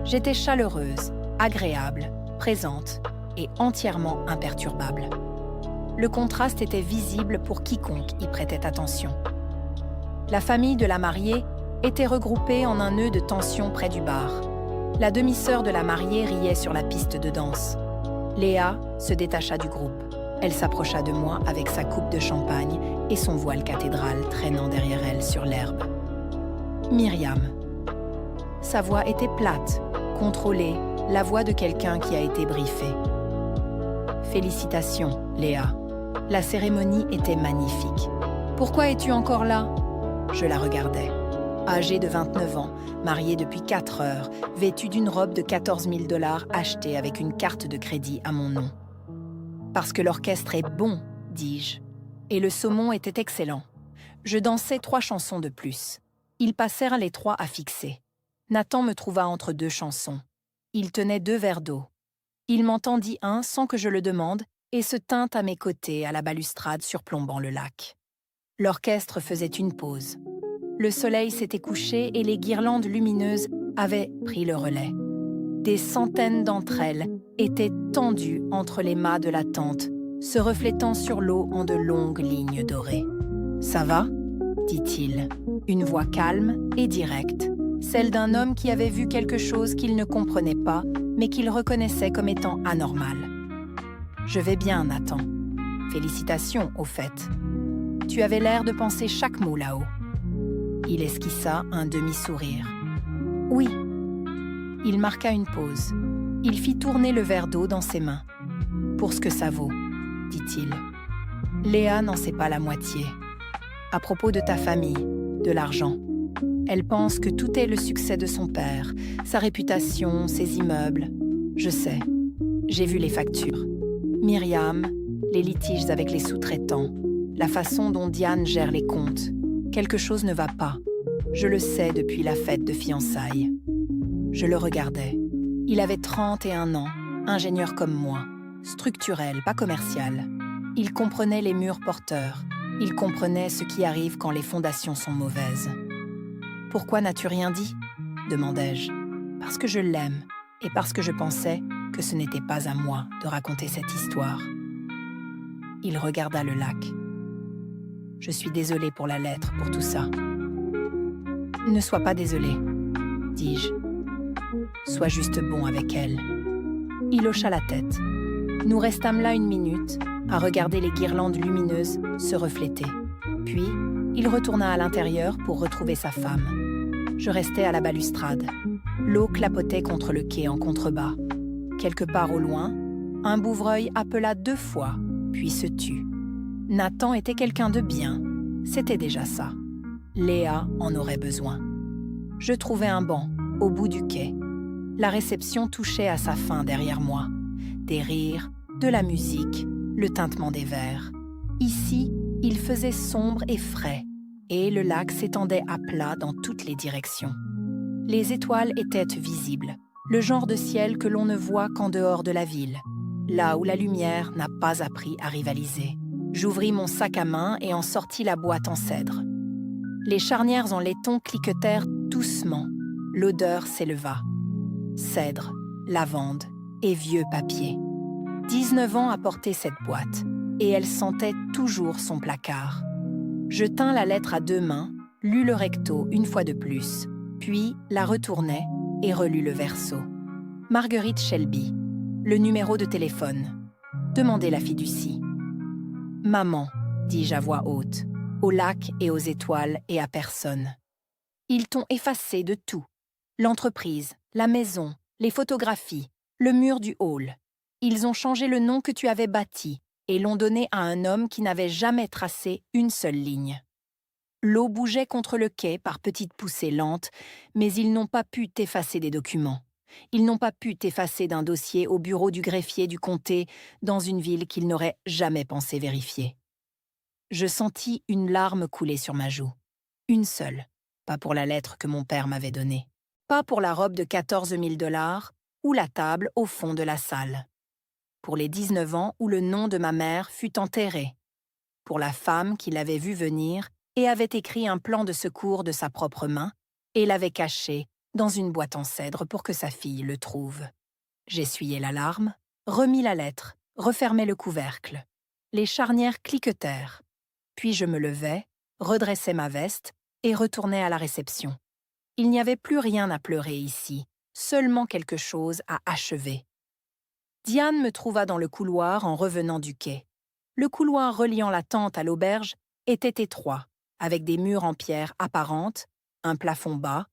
J'étais chaleureuse, agréable, présente et entièrement imperturbable. Le contraste était visible pour quiconque y prêtait attention. La famille de la mariée était regroupée en un nœud de tension près du bar. La demi-sœur de la mariée riait sur la piste de danse. Léa se détacha du groupe. Elle s'approcha de moi avec sa coupe de champagne et son voile cathédral traînant derrière elle sur l'herbe. Myriam. Sa voix était plate, contrôlée, la voix de quelqu'un qui a été briefé. Félicitations, Léa. La cérémonie était magnifique. Pourquoi es-tu encore là? Je la regardais. âgé de 29 ans, marié depuis 4 heures, vêtu d'une robe de 14 000 $ achetée avec une carte de crédit à mon nom. Parce que l'orchestre est bon, dis-je. Et le saumon était excellent. Je dansais 3 chansons de plus. Ils passèrent les 3 à fixer. Nathan me trouva entre 2 chansons. Il tenait 2 verres d'eau. Il m'en tendit un sans que je le demande et se tint à mes côtés à la balustrade surplombant le lac. L'orchestre faisait une pause. Le soleil s'était couché et les guirlandes lumineuses avaient pris le relais. Des centaines d'entre elles étaient tendues entre les mâts de la tente, se reflétant sur l'eau en de longues lignes dorées. « Ça va ?» dit-il, une voix calme et directe, celle d'un homme qui avait vu quelque chose qu'il ne comprenait pas, mais qu'il reconnaissait comme étant anormal. « Je vais bien, Nathan. Félicitations, au fait. Tu avais l'air de penser chaque mot là-haut. » Il esquissa un demi-sourire. « Oui. » Il marqua une pause. Il fit tourner le verre d'eau dans ses mains. « Pour ce que ça vaut, » dit-il. « Léa n'en sait pas la moitié. À propos de ta famille, de l'argent. Elle pense que tout est le succès de son père, sa réputation, ses immeubles. Je sais. J'ai vu les factures. Myriam, les litiges avec les sous-traitants, la façon dont Diane gère les comptes. Quelque chose ne va pas. Je le sais depuis la fête de fiançailles. » Je le regardais. Il avait 31 ans, ingénieur comme moi, structurel, pas commercial. Il comprenait les murs porteurs. Il comprenait ce qui arrive quand les fondations sont mauvaises. « Pourquoi n'as-tu rien dit ?» demandai-je. « Parce que je l'aime et parce que je pensais que ce n'était pas à moi de raconter cette histoire. » Il regarda le lac. « Je suis désolé pour la lettre, pour tout ça. »« Ne sois pas désolé, dis-je. Sois juste bon avec elle. » Il hocha la tête. Nous restâmes là 1 minute, à regarder les guirlandes lumineuses se refléter. Puis, il retourna à l'intérieur pour retrouver sa femme. Je restais à la balustrade. L'eau clapotait contre le quai en contrebas. Quelque part au loin, un bouvreuil appela 2 fois, puis se tut. Nathan était quelqu'un de bien. C'était déjà ça. Léa en aurait besoin. Je trouvai un banc, au bout du quai. La réception touchait à sa fin derrière moi. Des rires, de la musique, le tintement des verres. Ici, il faisait sombre et frais, et le lac s'étendait à plat dans toutes les directions. Les étoiles étaient visibles, le genre de ciel que l'on ne voit qu'en dehors de la ville, là où la lumière n'a pas appris à rivaliser. J'ouvris mon sac à main et en sortis la boîte en cèdre. Les charnières en laiton cliquetèrent doucement. L'odeur s'éleva. Cèdre, lavande et vieux papier. 19 ans à porter cette boîte, et elle sentait toujours son placard. Je tins la lettre à 2 mains, lus le recto 1 fois de plus, puis la retournai et relus le verso. Marguerite Shelby, le numéro de téléphone. Demandez la fiducie. « Maman », dis-je à voix haute, au lac et aux étoiles et à personne. Ils t'ont effacé de tout. L'entreprise, la maison, les photographies, le mur du hall. Ils ont changé le nom que tu avais bâti et l'ont donné à un homme qui n'avait jamais tracé une seule ligne. L'eau bougeait contre le quai par petites poussées lentes, mais ils n'ont pas pu t'effacer des documents. Ils n'ont pas pu t'effacer d'un dossier au bureau du greffier du comté dans une ville qu'ils n'auraient jamais pensé vérifier. Je sentis une larme couler sur ma joue. Une seule, pas pour la lettre que mon père m'avait donnée. Pas pour la robe de 14 000 $ ou la table au fond de la salle. Pour les 19 ans où le nom de ma mère fut enterré. Pour la femme qui l'avait vu venir et avait écrit un plan de secours de sa propre main et l'avait caché dans une boîte en cèdre pour que sa fille le trouve. J'essuyai la larme, remis la lettre, refermai le couvercle. Les charnières cliquetèrent. Puis je me levai, redressai ma veste et retournai à la réception. Il n'y avait plus rien à pleurer ici, seulement quelque chose à achever. Diane me trouva dans le couloir en revenant du quai. Le couloir reliant la tente à l'auberge était étroit, avec des murs en pierre apparente, un plafond bas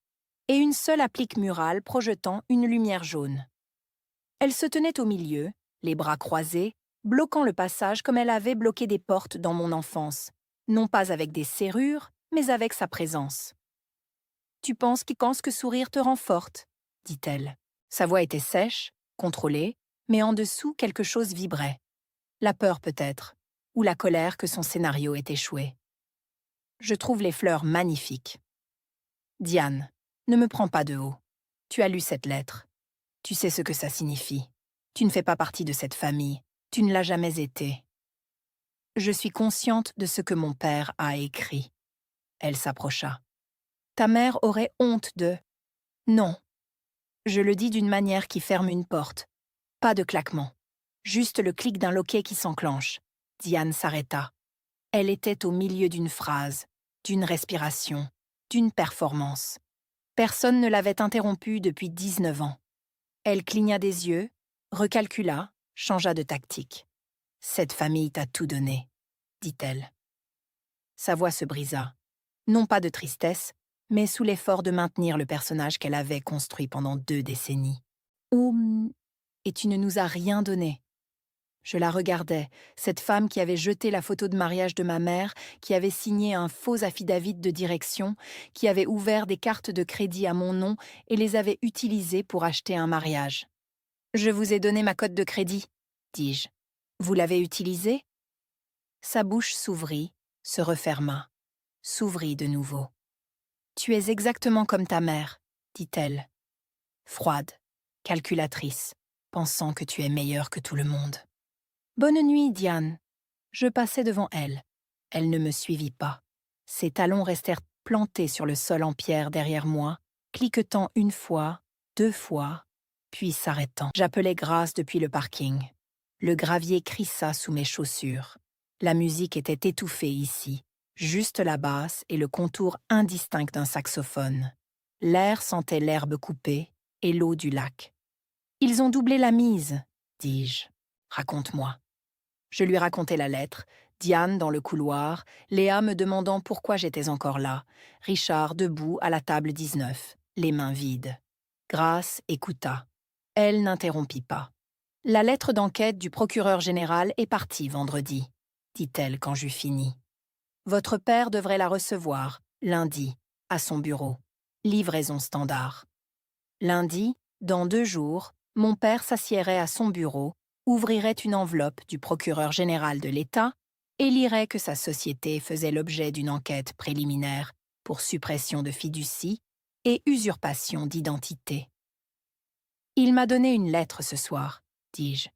et une seule applique murale projetant une lumière jaune. Elle se tenait au milieu, les bras croisés, bloquant le passage comme elle avait bloqué des portes dans mon enfance, non pas avec des serrures, mais avec sa présence. Tu penses que sourire te rend forte, dit-elle. Sa voix était sèche, contrôlée, mais en dessous quelque chose vibrait. La peur peut-être, ou la colère que son scénario ait échoué. Je trouve les fleurs magnifiques. Diane, ne me prends pas de haut. Tu as lu cette lettre. Tu sais ce que ça signifie. Tu ne fais pas partie de cette famille. Tu ne l'as jamais été. Je suis consciente de ce que mon père a écrit. Elle s'approcha. Ta mère aurait honte de... Non. Je le dis d'une manière qui ferme une porte. Pas de claquement. Juste le clic d'un loquet qui s'enclenche. Diane s'arrêta. Elle était au milieu d'une phrase, d'une respiration, d'une performance. Personne ne l'avait interrompue depuis 19 ans. Elle cligna des yeux, recalcula, changea de tactique. « Cette famille t'a tout donné », dit-elle. Sa voix se brisa. Non pas de tristesse, mais sous l'effort de maintenir le personnage qu'elle avait construit pendant 2 décennies. « Et tu ne nous as rien donné. » Je la regardais, cette femme qui avait jeté la photo de mariage de ma mère, qui avait signé un faux affidavit de direction, qui avait ouvert des cartes de crédit à mon nom et les avait utilisées pour acheter un mariage. « Je vous ai donné ma cote de crédit, dis-je. Vous l'avez utilisée ?» Sa bouche s'ouvrit, se referma, s'ouvrit de nouveau. « Tu es exactement comme ta mère, dit-elle. Froide, calculatrice, pensant que tu es meilleure que tout le monde. Bonne nuit, Diane. » Je passai devant elle. Elle ne me suivit pas. Ses talons restèrent plantés sur le sol en pierre derrière moi, cliquetant 1 fois, 2 fois, puis s'arrêtant. J'appelais Grâce depuis le parking. Le gravier crissa sous mes chaussures. La musique était étouffée ici, juste la basse et le contour indistinct d'un saxophone. L'air sentait l'herbe coupée et l'eau du lac. « Ils ont doublé la mise, dis-je. Raconte-moi. » Je lui racontai la lettre, Diane dans le couloir, Léa me demandant pourquoi j'étais encore là, Richard debout à la table 19, les mains vides. Grâce écouta. Elle n'interrompit pas. « La lettre d'enquête du procureur général est partie vendredi, dit-elle quand j'eus fini. Votre père devrait la recevoir, lundi, à son bureau. Livraison standard. Lundi, dans 2 jours, mon père s'assiérait à son bureau, ouvrirait une enveloppe du procureur général de l'État et lirait que sa société faisait l'objet d'une enquête préliminaire pour suppression de fiducie et usurpation d'identité. Il m'a donné une lettre ce soir, dis-je.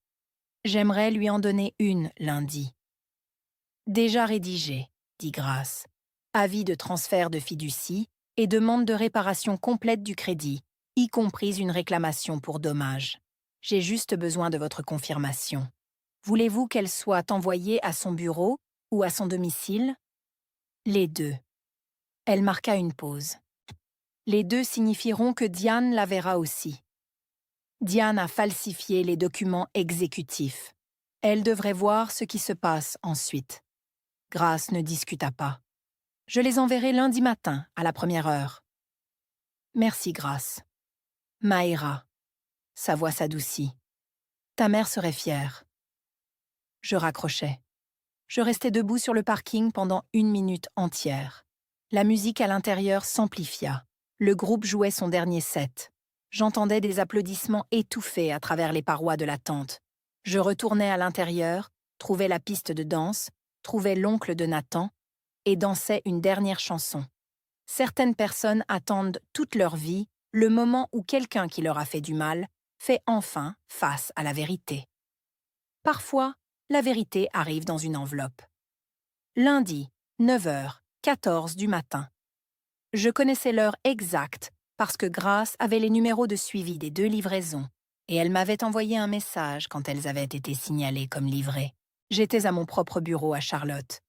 J'aimerais lui en donner une lundi. Déjà rédigée, dit Grâce. Avis de transfert de fiducie et demande de réparation complète du crédit, y compris une réclamation pour dommages. J'ai juste besoin de votre confirmation. Voulez-vous qu'elle soit envoyée à son bureau ou à son domicile? Les 2. Elle marqua une pause. Les 2 signifieront que Diane la verra aussi. Diane a falsifié les documents exécutifs. Elle devrait voir ce qui se passe ensuite. Grâce ne discuta pas. Je les enverrai lundi matin, à la 1re heure. Merci, Grâce. Maïra. Sa voix s'adoucit. Ta mère serait fière. Je raccrochais. Je restai debout sur le parking pendant 1 minute entière. La musique à l'intérieur s'amplifia. Le groupe jouait son dernier set. J'entendais des applaudissements étouffés à travers les parois de la tente. Je retournai à l'intérieur, trouvai la piste de danse, trouvai l'oncle de Nathan et dansai une dernière chanson. Certaines personnes attendent toute leur vie le moment où quelqu'un qui leur a fait du mal fait enfin face à la vérité. Parfois, la vérité arrive dans une enveloppe. Lundi, 9h14 du matin. Je connaissais l'heure exacte parce que Grâce avait les numéros de suivi des 2 livraisons et elle m'avait envoyé un message quand elles avaient été signalées comme livrées. J'étais à mon propre bureau à Charlotte.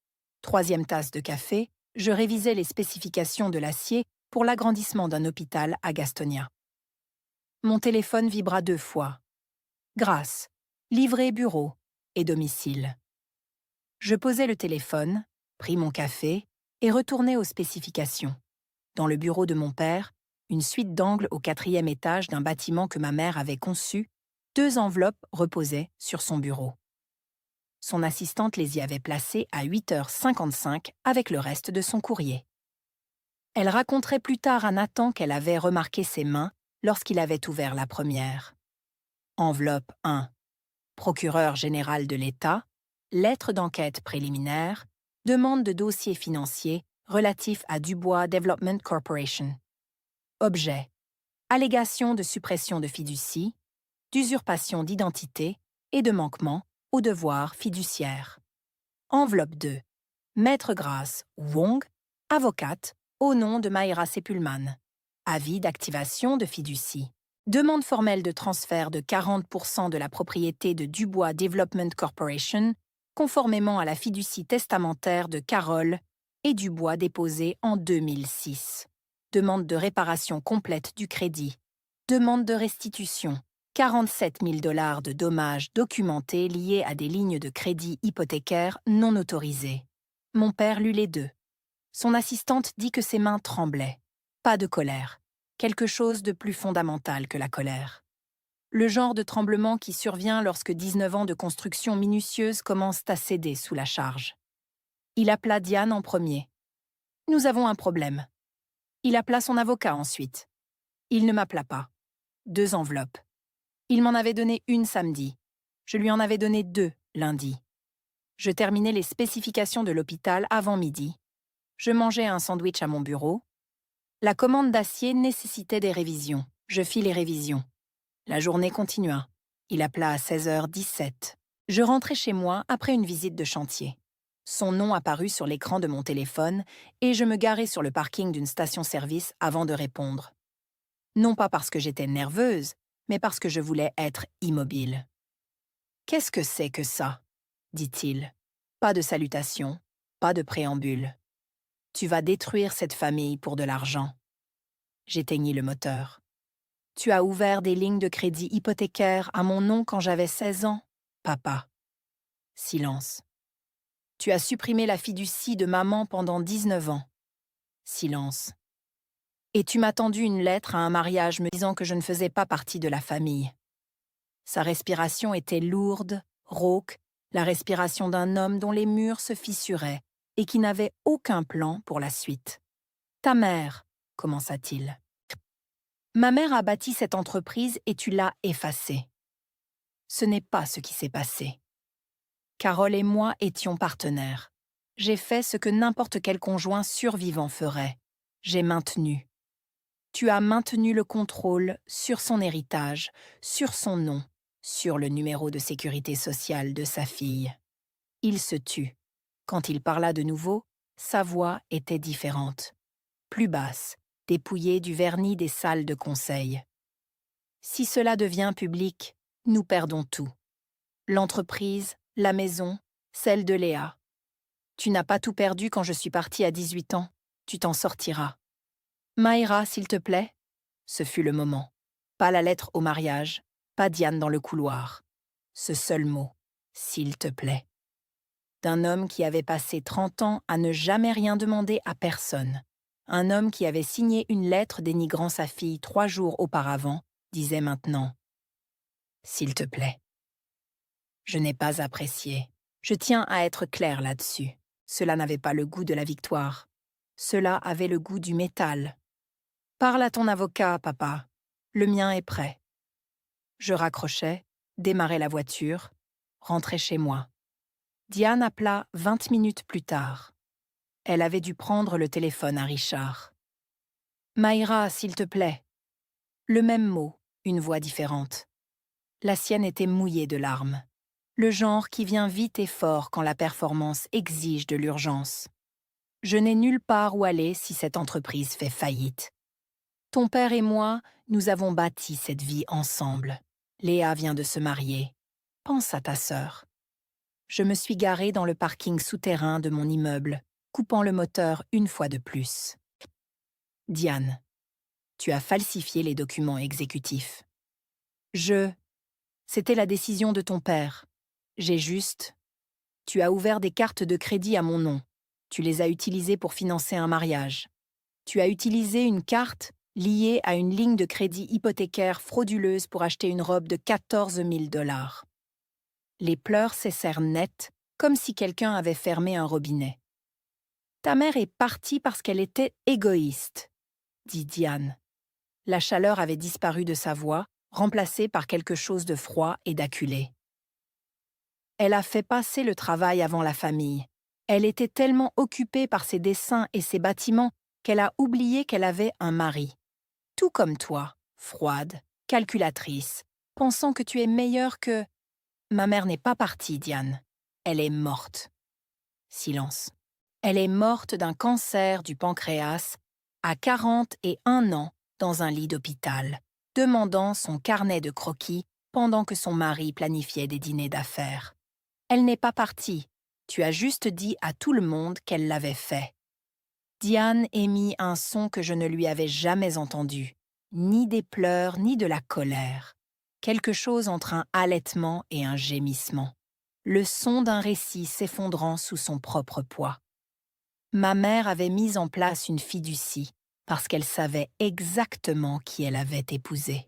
3e tasse de café, je révisais les spécifications de l'acier pour l'agrandissement d'un hôpital à Gastonia. Mon téléphone vibra 2 fois. Grâce, livré bureau et domicile. Je posai le téléphone, pris mon café et retournai aux spécifications. Dans le bureau de mon père, une suite d'angles au 4e étage d'un bâtiment que ma mère avait conçu, 2 enveloppes reposaient sur son bureau. Son assistante les y avait placées à 8h55 avec le reste de son courrier. Elle raconterait plus tard à Nathan qu'elle avait remarqué ses mains lorsqu'il avait ouvert la première. Enveloppe 1. Procureur général de l'État, lettre d'enquête préliminaire, demande de dossier financier relatif à Dubois Development Corporation. Objet. Allégation de suppression de fiducie, d'usurpation d'identité et de manquement aux devoirs fiduciaires. Enveloppe 2. Maître Grace Wong, avocate, au nom de Maïra Sepulman. Avis d'activation de fiducie. Demande formelle de transfert de 40% de la propriété de Dubois Development Corporation, conformément à la fiducie testamentaire de Carole et Dubois déposée en 2006. Demande de réparation complète du crédit. Demande de restitution. 47 000 $ de dommages documentés liés à des lignes de crédit hypothécaires non autorisées. Mon père lut les deux. Son assistante dit que ses mains tremblaient. Pas de colère. Quelque chose de plus fondamental que la colère. Le genre de tremblement qui survient lorsque 19 ans de construction minutieuse commencent à céder sous la charge. Il appela Diane en premier. « Nous avons un problème. » Il appela son avocat ensuite. Il ne m'appela pas. 2 enveloppes. Il m'en avait donné une samedi. Je lui en avais donné 2 lundi. Je terminais les spécifications de l'hôpital avant midi. Je mangeais un sandwich à mon bureau. La commande d'acier nécessitait des révisions. Je fis les révisions. La journée continua. Il appela à 16h17. Je rentrai chez moi après une visite de chantier. Son nom apparut sur l'écran de mon téléphone et je me garai sur le parking d'une station-service avant de répondre. Non pas parce que j'étais nerveuse, mais parce que je voulais être immobile. « Qu'est-ce que c'est que ça ?» dit-il. Pas de salutation, pas de préambule. « Tu vas détruire cette famille pour de l'argent. » J'éteignis le moteur. « Tu as ouvert des lignes de crédit hypothécaires à mon nom quand j'avais 16 ans, papa. » Silence. « Tu as supprimé la fiducie de maman pendant 19 ans. » Silence. « Et tu m'as tendu une lettre à un mariage me disant que je ne faisais pas partie de la famille. » Sa respiration était lourde, rauque, la respiration d'un homme dont les murs se fissuraient et qui n'avait aucun plan pour la suite. « Ta mère, commença-t-il. Ma mère a bâti cette entreprise et tu l'as effacée. Ce n'est pas ce qui s'est passé. Carole et moi étions partenaires. J'ai fait ce que n'importe quel conjoint survivant ferait. J'ai maintenu. Tu as maintenu le contrôle sur son héritage, sur son nom, sur le numéro de sécurité sociale de sa fille. Il se tut. Quand il parla de nouveau, sa voix était différente. Plus basse, dépouillée du vernis des salles de conseil. Si cela devient public, nous perdons tout. L'entreprise, la maison, celle de Léa. Tu n'as pas tout perdu quand je suis partie à 18 ans. Tu t'en sortiras. Maïra, s'il te plaît. Ce fut le moment. Pas la lettre au mariage, pas Diane dans le couloir. Ce seul mot, s'il te plaît. D'un homme qui avait passé 30 ans à ne jamais rien demander à personne. Un homme qui avait signé une lettre dénigrant sa fille 3 jours auparavant, disait maintenant « S'il te plaît ». Je n'ai pas apprécié. Je tiens à être clair là-dessus. Cela n'avait pas le goût de la victoire. Cela avait le goût du métal. Parle à ton avocat, papa. Le mien est prêt. Je raccrochai, démarrai la voiture, rentrai chez moi. Diane appela 20 minutes plus tard. Elle avait dû prendre le téléphone à Richard. « Maïra, s'il te plaît. » Le même mot, une voix différente. La sienne était mouillée de larmes. Le genre qui vient vite et fort quand la performance exige de l'urgence. Je n'ai nulle part où aller si cette entreprise fait faillite. Ton père et moi, nous avons bâti cette vie ensemble. Léa vient de se marier. Pense à ta sœur. Je me suis garée dans le parking souterrain de mon immeuble, coupant le moteur une fois de plus. Diane, tu as falsifié les documents exécutifs. C'était la décision de ton père. J'ai juste... Tu as ouvert des cartes de crédit à mon nom. Tu les as utilisées pour financer un mariage. Tu as utilisé une carte liée à une ligne de crédit hypothécaire frauduleuse pour acheter une robe de 14 000 $. Les pleurs cessèrent net, comme si quelqu'un avait fermé un robinet. Ta mère est partie parce qu'elle était égoïste, dit Diane. La chaleur avait disparu de sa voix, remplacée par quelque chose de froid et d'acculé. Elle a fait passer le travail avant la famille. Elle était tellement occupée par ses dessins et ses bâtiments qu'elle a oublié qu'elle avait un mari. Tout comme toi, froide, calculatrice, pensant que tu es meilleure que... Ma mère n'est pas partie, Diane. Elle est morte. Silence. Elle est morte d'un cancer du pancréas à 41 ans dans un lit d'hôpital, demandant son carnet de croquis pendant que son mari planifiait des dîners d'affaires. Elle n'est pas partie. Tu as juste dit à tout le monde qu'elle l'avait fait. Diane émit un son que je ne lui avais jamais entendu, ni des pleurs ni de la colère. Quelque chose entre un halètement et un gémissement. Le son d'un récit s'effondrant sous son propre poids. Ma mère avait mis en place une fiducie parce qu'elle savait exactement qui elle avait épousé.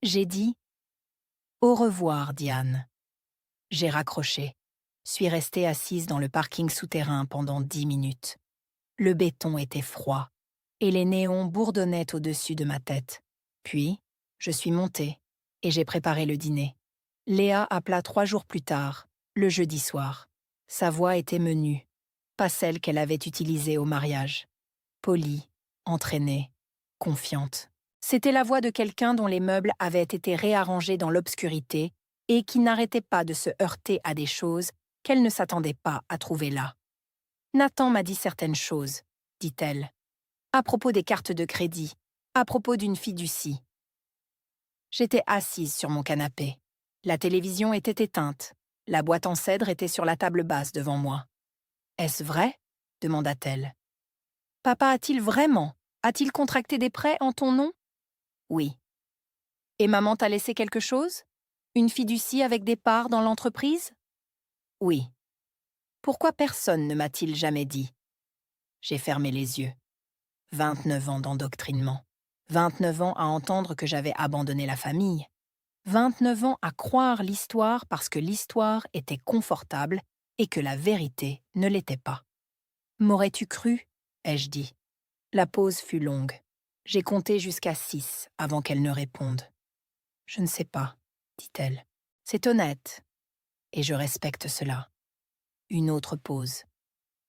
J'ai dit « Au revoir, Diane ». J'ai raccroché, suis restée assise dans le parking souterrain pendant 10 minutes. Le béton était froid et les néons bourdonnaient au-dessus de ma tête. Puis, je suis montée et j'ai préparé le dîner. Léa appela 3 jours plus tard, le jeudi soir. Sa voix était menue, pas celle qu'elle avait utilisée au mariage. Polie, entraînée, confiante. C'était la voix de quelqu'un dont les meubles avaient été réarrangés dans l'obscurité et qui n'arrêtait pas de se heurter à des choses qu'elle ne s'attendait pas à trouver là. Nathan m'a dit certaines choses, dit-elle, à propos des cartes de crédit, à propos d'une fiducie. J'étais assise sur mon canapé. La télévision était éteinte. La boîte en cèdre était sur la table basse devant moi. « Est-ce vrai ?» demanda-t-elle. « Papa a-t-il contracté des prêts en ton nom ?»« Oui. »« Et maman t'a laissé quelque chose? Une fiducie avec des parts dans l'entreprise ?»« Oui. » « Pourquoi personne ne m'a-t-il jamais dit ?» J'ai fermé les yeux. 29 ans d'endoctrinement. 29 ans à entendre que j'avais abandonné la famille. 29 ans à croire l'histoire parce que l'histoire était confortable et que la vérité ne l'était pas. « M'aurais-tu cru ?» ai-je dit. La pause fut longue. J'ai compté jusqu'à 6 avant qu'elle ne réponde. « Je ne sais pas, dit-elle. C'est honnête. Et je respecte cela. » Une autre pause.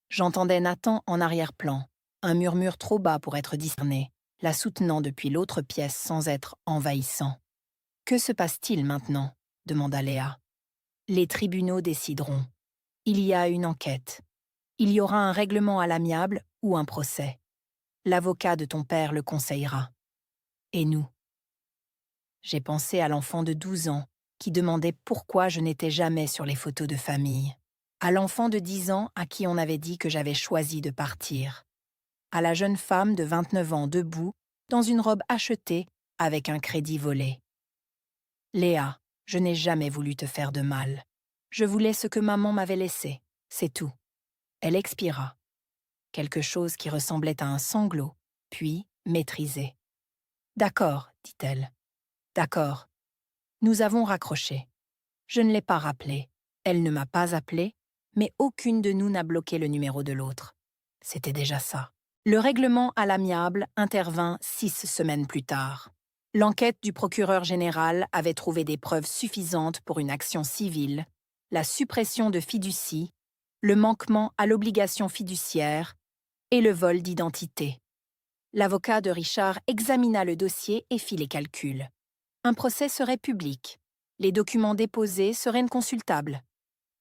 J'entendais Nathan en arrière-plan, un murmure trop bas pour être discerné, la soutenant depuis l'autre pièce sans être envahissant. « Que se passe-t-il maintenant ?» demanda Léa. « Les tribunaux décideront. Il y a une enquête. Il y aura un règlement à l'amiable ou un procès. L'avocat de ton père le conseillera. Et nous ?» J'ai pensé à l'enfant de 12 ans qui demandait pourquoi je n'étais jamais sur les photos de famille. À l'enfant de 10 ans à qui on avait dit que j'avais choisi de partir. À la jeune femme de 29 ans debout, dans une robe achetée, avec un crédit volé. « Léa, je n'ai jamais voulu te faire de mal. Je voulais ce que maman m'avait laissé, c'est tout. » Elle expira. Quelque chose qui ressemblait à un sanglot, puis maîtrisé. « D'accord, dit-elle. D'accord. Nous avons raccroché. Je ne l'ai pas rappelée. Elle ne m'a pas appelée, mais aucune de nous n'a bloqué le numéro de l'autre. C'était déjà ça. Le règlement à l'amiable intervint 6 semaines plus tard. L'enquête du procureur général avait trouvé des preuves suffisantes pour une action civile, la suppression de fiducie, le manquement à l'obligation fiduciaire et le vol d'identité. L'avocat de Richard examina le dossier et fit les calculs. Un procès serait public. Les documents déposés seraient consultables.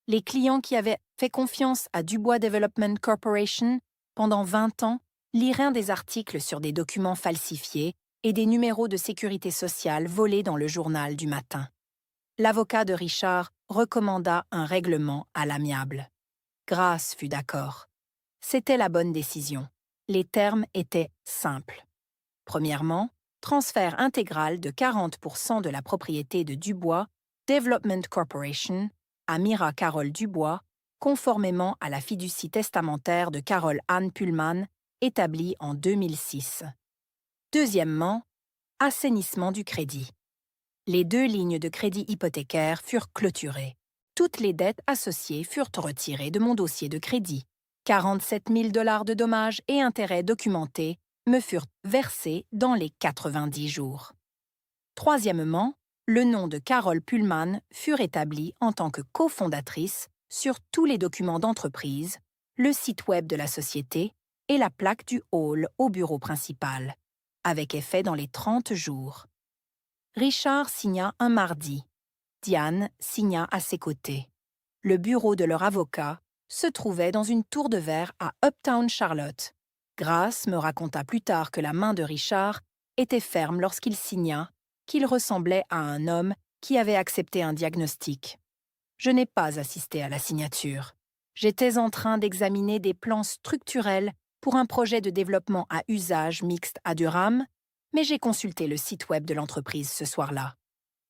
Les clients qui avaient fait confiance à Dubois Development Corporation pendant 20 ans liraient des articles sur des documents falsifiés et des numéros de sécurité sociale volés dans le journal du matin. L'avocat de Richard recommanda un règlement à l'amiable. Grace fut d'accord. C'était la bonne décision. Les termes étaient simples. Premièrement, transfert intégral de 40% de la propriété de Dubois Development Corporation à Mira Carole Dubois, conformément à la fiducie testamentaire de Carole Anne Pullman, établie en 2006. Deuxièmement, assainissement du crédit. Les 2 lignes de crédit hypothécaire furent clôturées. Toutes les dettes associées furent retirées de mon dossier de crédit. 47 000 $ de dommages et intérêts documentés me furent versés dans les 90 jours. Troisièmement, le nom de Carole Pullman fut rétabli en tant que cofondatrice sur tous les documents d'entreprise, le site web de la société et la plaque du hall au bureau principal, avec effet dans les 30 jours. Richard signa un mardi. Diane signa à ses côtés. Le bureau de leur avocat se trouvait dans une tour de verre à Uptown Charlotte. Grace me raconta plus tard que la main de Richard était ferme lorsqu'il signa, qu'il ressemblait à un homme qui avait accepté un diagnostic. Je n'ai pas assisté à la signature. J'étais en train d'examiner des plans structurels pour un projet de développement à usage mixte à Durham, mais j'ai consulté le site web de l'entreprise ce soir-là.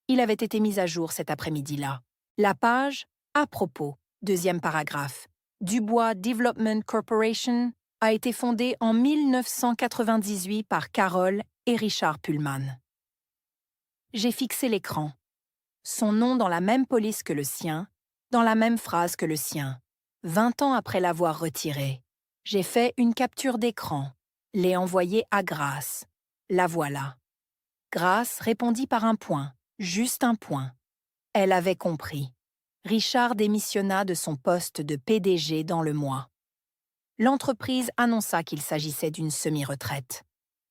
Il avait été mis à jour cet après-midi-là. La page « À propos », deuxième paragraphe. Dubois Development Corporation a été fondée en 1998 par Carole et Richard Pullman. J'ai fixé l'écran. Son nom dans la même police que le sien, dans la même phrase que le sien. 20 ans après l'avoir retiré, j'ai fait une capture d'écran, l'ai envoyée à Grace. La voilà. Grace répondit par un point, juste un point. Elle avait compris. Richard démissionna de son poste de PDG dans le mois. L'entreprise annonça qu'il s'agissait d'une semi-retraite.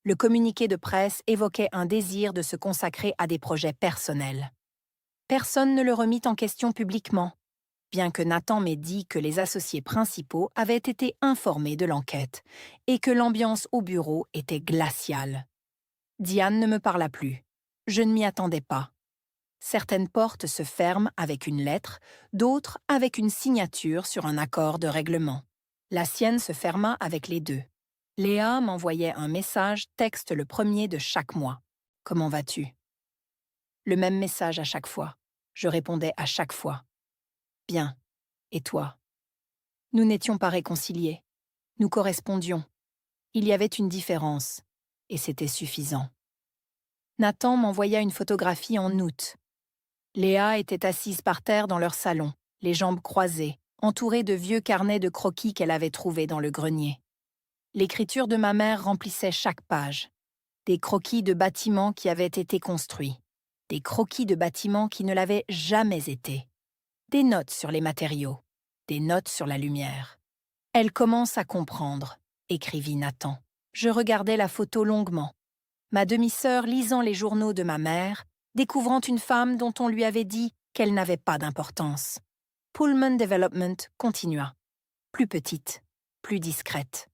Le communiqué de presse évoquait un désir de se consacrer à des projets personnels. Personne ne le remit en question publiquement, bien que Nathan m'ait dit que les associés principaux avaient été informés de l'enquête et que l'ambiance au bureau était glaciale. Diane ne me parla plus. Je ne m'y attendais pas. Certaines portes se ferment avec une lettre, d'autres avec une signature sur un accord de règlement. La sienne se ferma avec les deux. Léa m'envoyait un message texte le 1er de chaque mois. « Comment vas-tu » Le même message à chaque fois. Je répondais à chaque fois. « Bien. Et toi ?» Nous n'étions pas réconciliés. Nous correspondions. Il y avait une différence, et c'était suffisant. Nathan m'envoya une photographie en août. Léa était assise par terre dans leur salon, les jambes croisées, entourée de vieux carnets de croquis qu'elle avait trouvés dans le grenier. L'écriture de ma mère remplissait chaque page. Des croquis de bâtiments qui avaient été construits. Des croquis de bâtiments qui ne l'avaient jamais été. Des notes sur les matériaux. Des notes sur la lumière. « Elle commence à comprendre », écrivit Nathan. Je regardais la photo longuement. Ma demi-sœur lisant les journaux de ma mère, découvrant une femme dont on lui avait dit qu'elle n'avait pas d'importance. Pullman Development continua. Plus petite, plus discrète.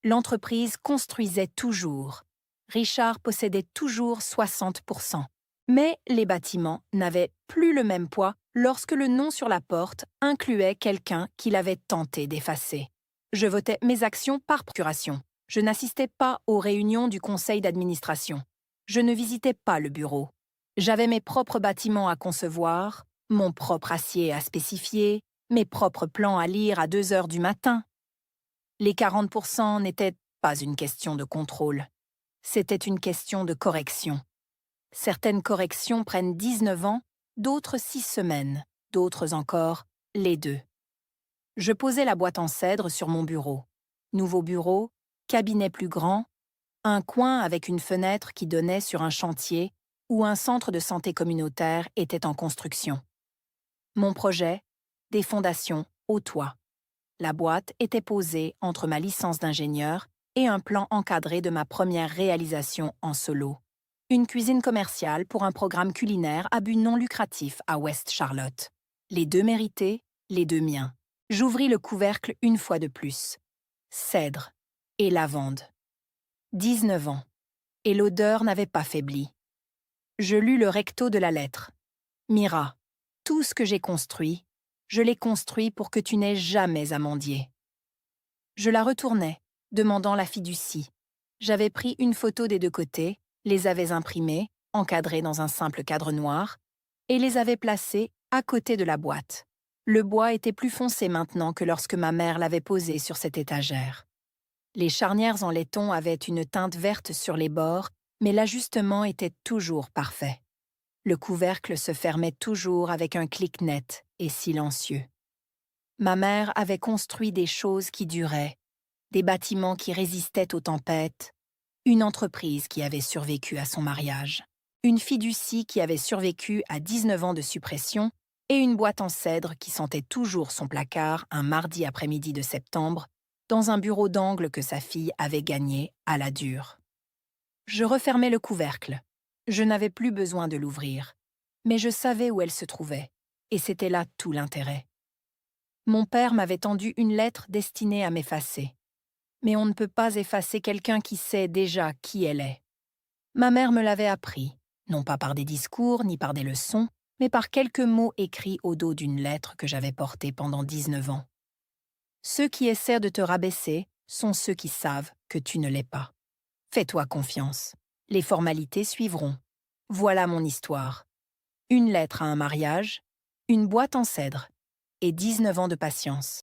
L'entreprise construisait toujours. Richard possédait toujours 60%. Mais les bâtiments n'avaient plus le même poids lorsque le nom sur la porte incluait quelqu'un qu'il avait tenté d'effacer. Je votais mes actions par procuration. Je n'assistais pas aux réunions du conseil d'administration. Je ne visitais pas le bureau. J'avais mes propres bâtiments à concevoir, mon propre acier à spécifier, mes propres plans à lire à 2 heures du matin. Les 40% n'étaient pas une question de contrôle. C'était une question de correction. Certaines corrections prennent 19 ans, d'autres 6 semaines, d'autres encore les 2. Je posais la boîte en cèdre sur mon bureau. Nouveau bureau, cabinet plus grand, un coin avec une fenêtre qui donnait sur un chantier où un centre de santé communautaire était en construction. Mon projet, des fondations au toit. La boîte était posée entre ma licence d'ingénieur et un plan encadré de ma première réalisation en solo. Une cuisine commerciale pour un programme culinaire à but non lucratif à West Charlotte. Les 2 mérités, les 2 miens. J'ouvris le couvercle une fois de plus. Cèdre et lavande. 19 ans. Et l'odeur n'avait pas faibli. Je lus le recto de la lettre. Mira, tout ce que j'ai construit, je l'ai construit pour que tu n'aies jamais à mendier. Je la retournai, demandant la fiducie. J'avais pris une photo des 2 côtés, les avais imprimées, encadrées dans un simple cadre noir, et les avais placées à côté de la boîte. Le bois était plus foncé maintenant que lorsque ma mère l'avait posé sur cette étagère. Les charnières en laiton avaient une teinte verte sur les bords, mais l'ajustement était toujours parfait. Le couvercle se fermait toujours avec un clic net et silencieux. Ma mère avait construit des choses qui duraient, des bâtiments qui résistaient aux tempêtes, une entreprise qui avait survécu à son mariage, une fiducie qui avait survécu à 19 ans de suppression et une boîte en cèdre qui sentait toujours son placard un mardi après-midi de septembre dans un bureau d'angle que sa fille avait gagné à la dure. Je refermai le couvercle. Je n'avais plus besoin de l'ouvrir, mais je savais où elle se trouvait, et c'était là tout l'intérêt. Mon père m'avait tendu une lettre destinée à m'effacer. Mais on ne peut pas effacer quelqu'un qui sait déjà qui elle est. Ma mère me l'avait appris, non pas par des discours ni par des leçons, mais par quelques mots écrits au dos d'une lettre que j'avais portée pendant 19 ans. Ceux qui essaient de te rabaisser sont ceux qui savent que tu ne l'es pas. Fais-toi confiance. Les formalités suivront. Voilà mon histoire. Une lettre à un mariage, une boîte en cèdre et 19 ans de patience.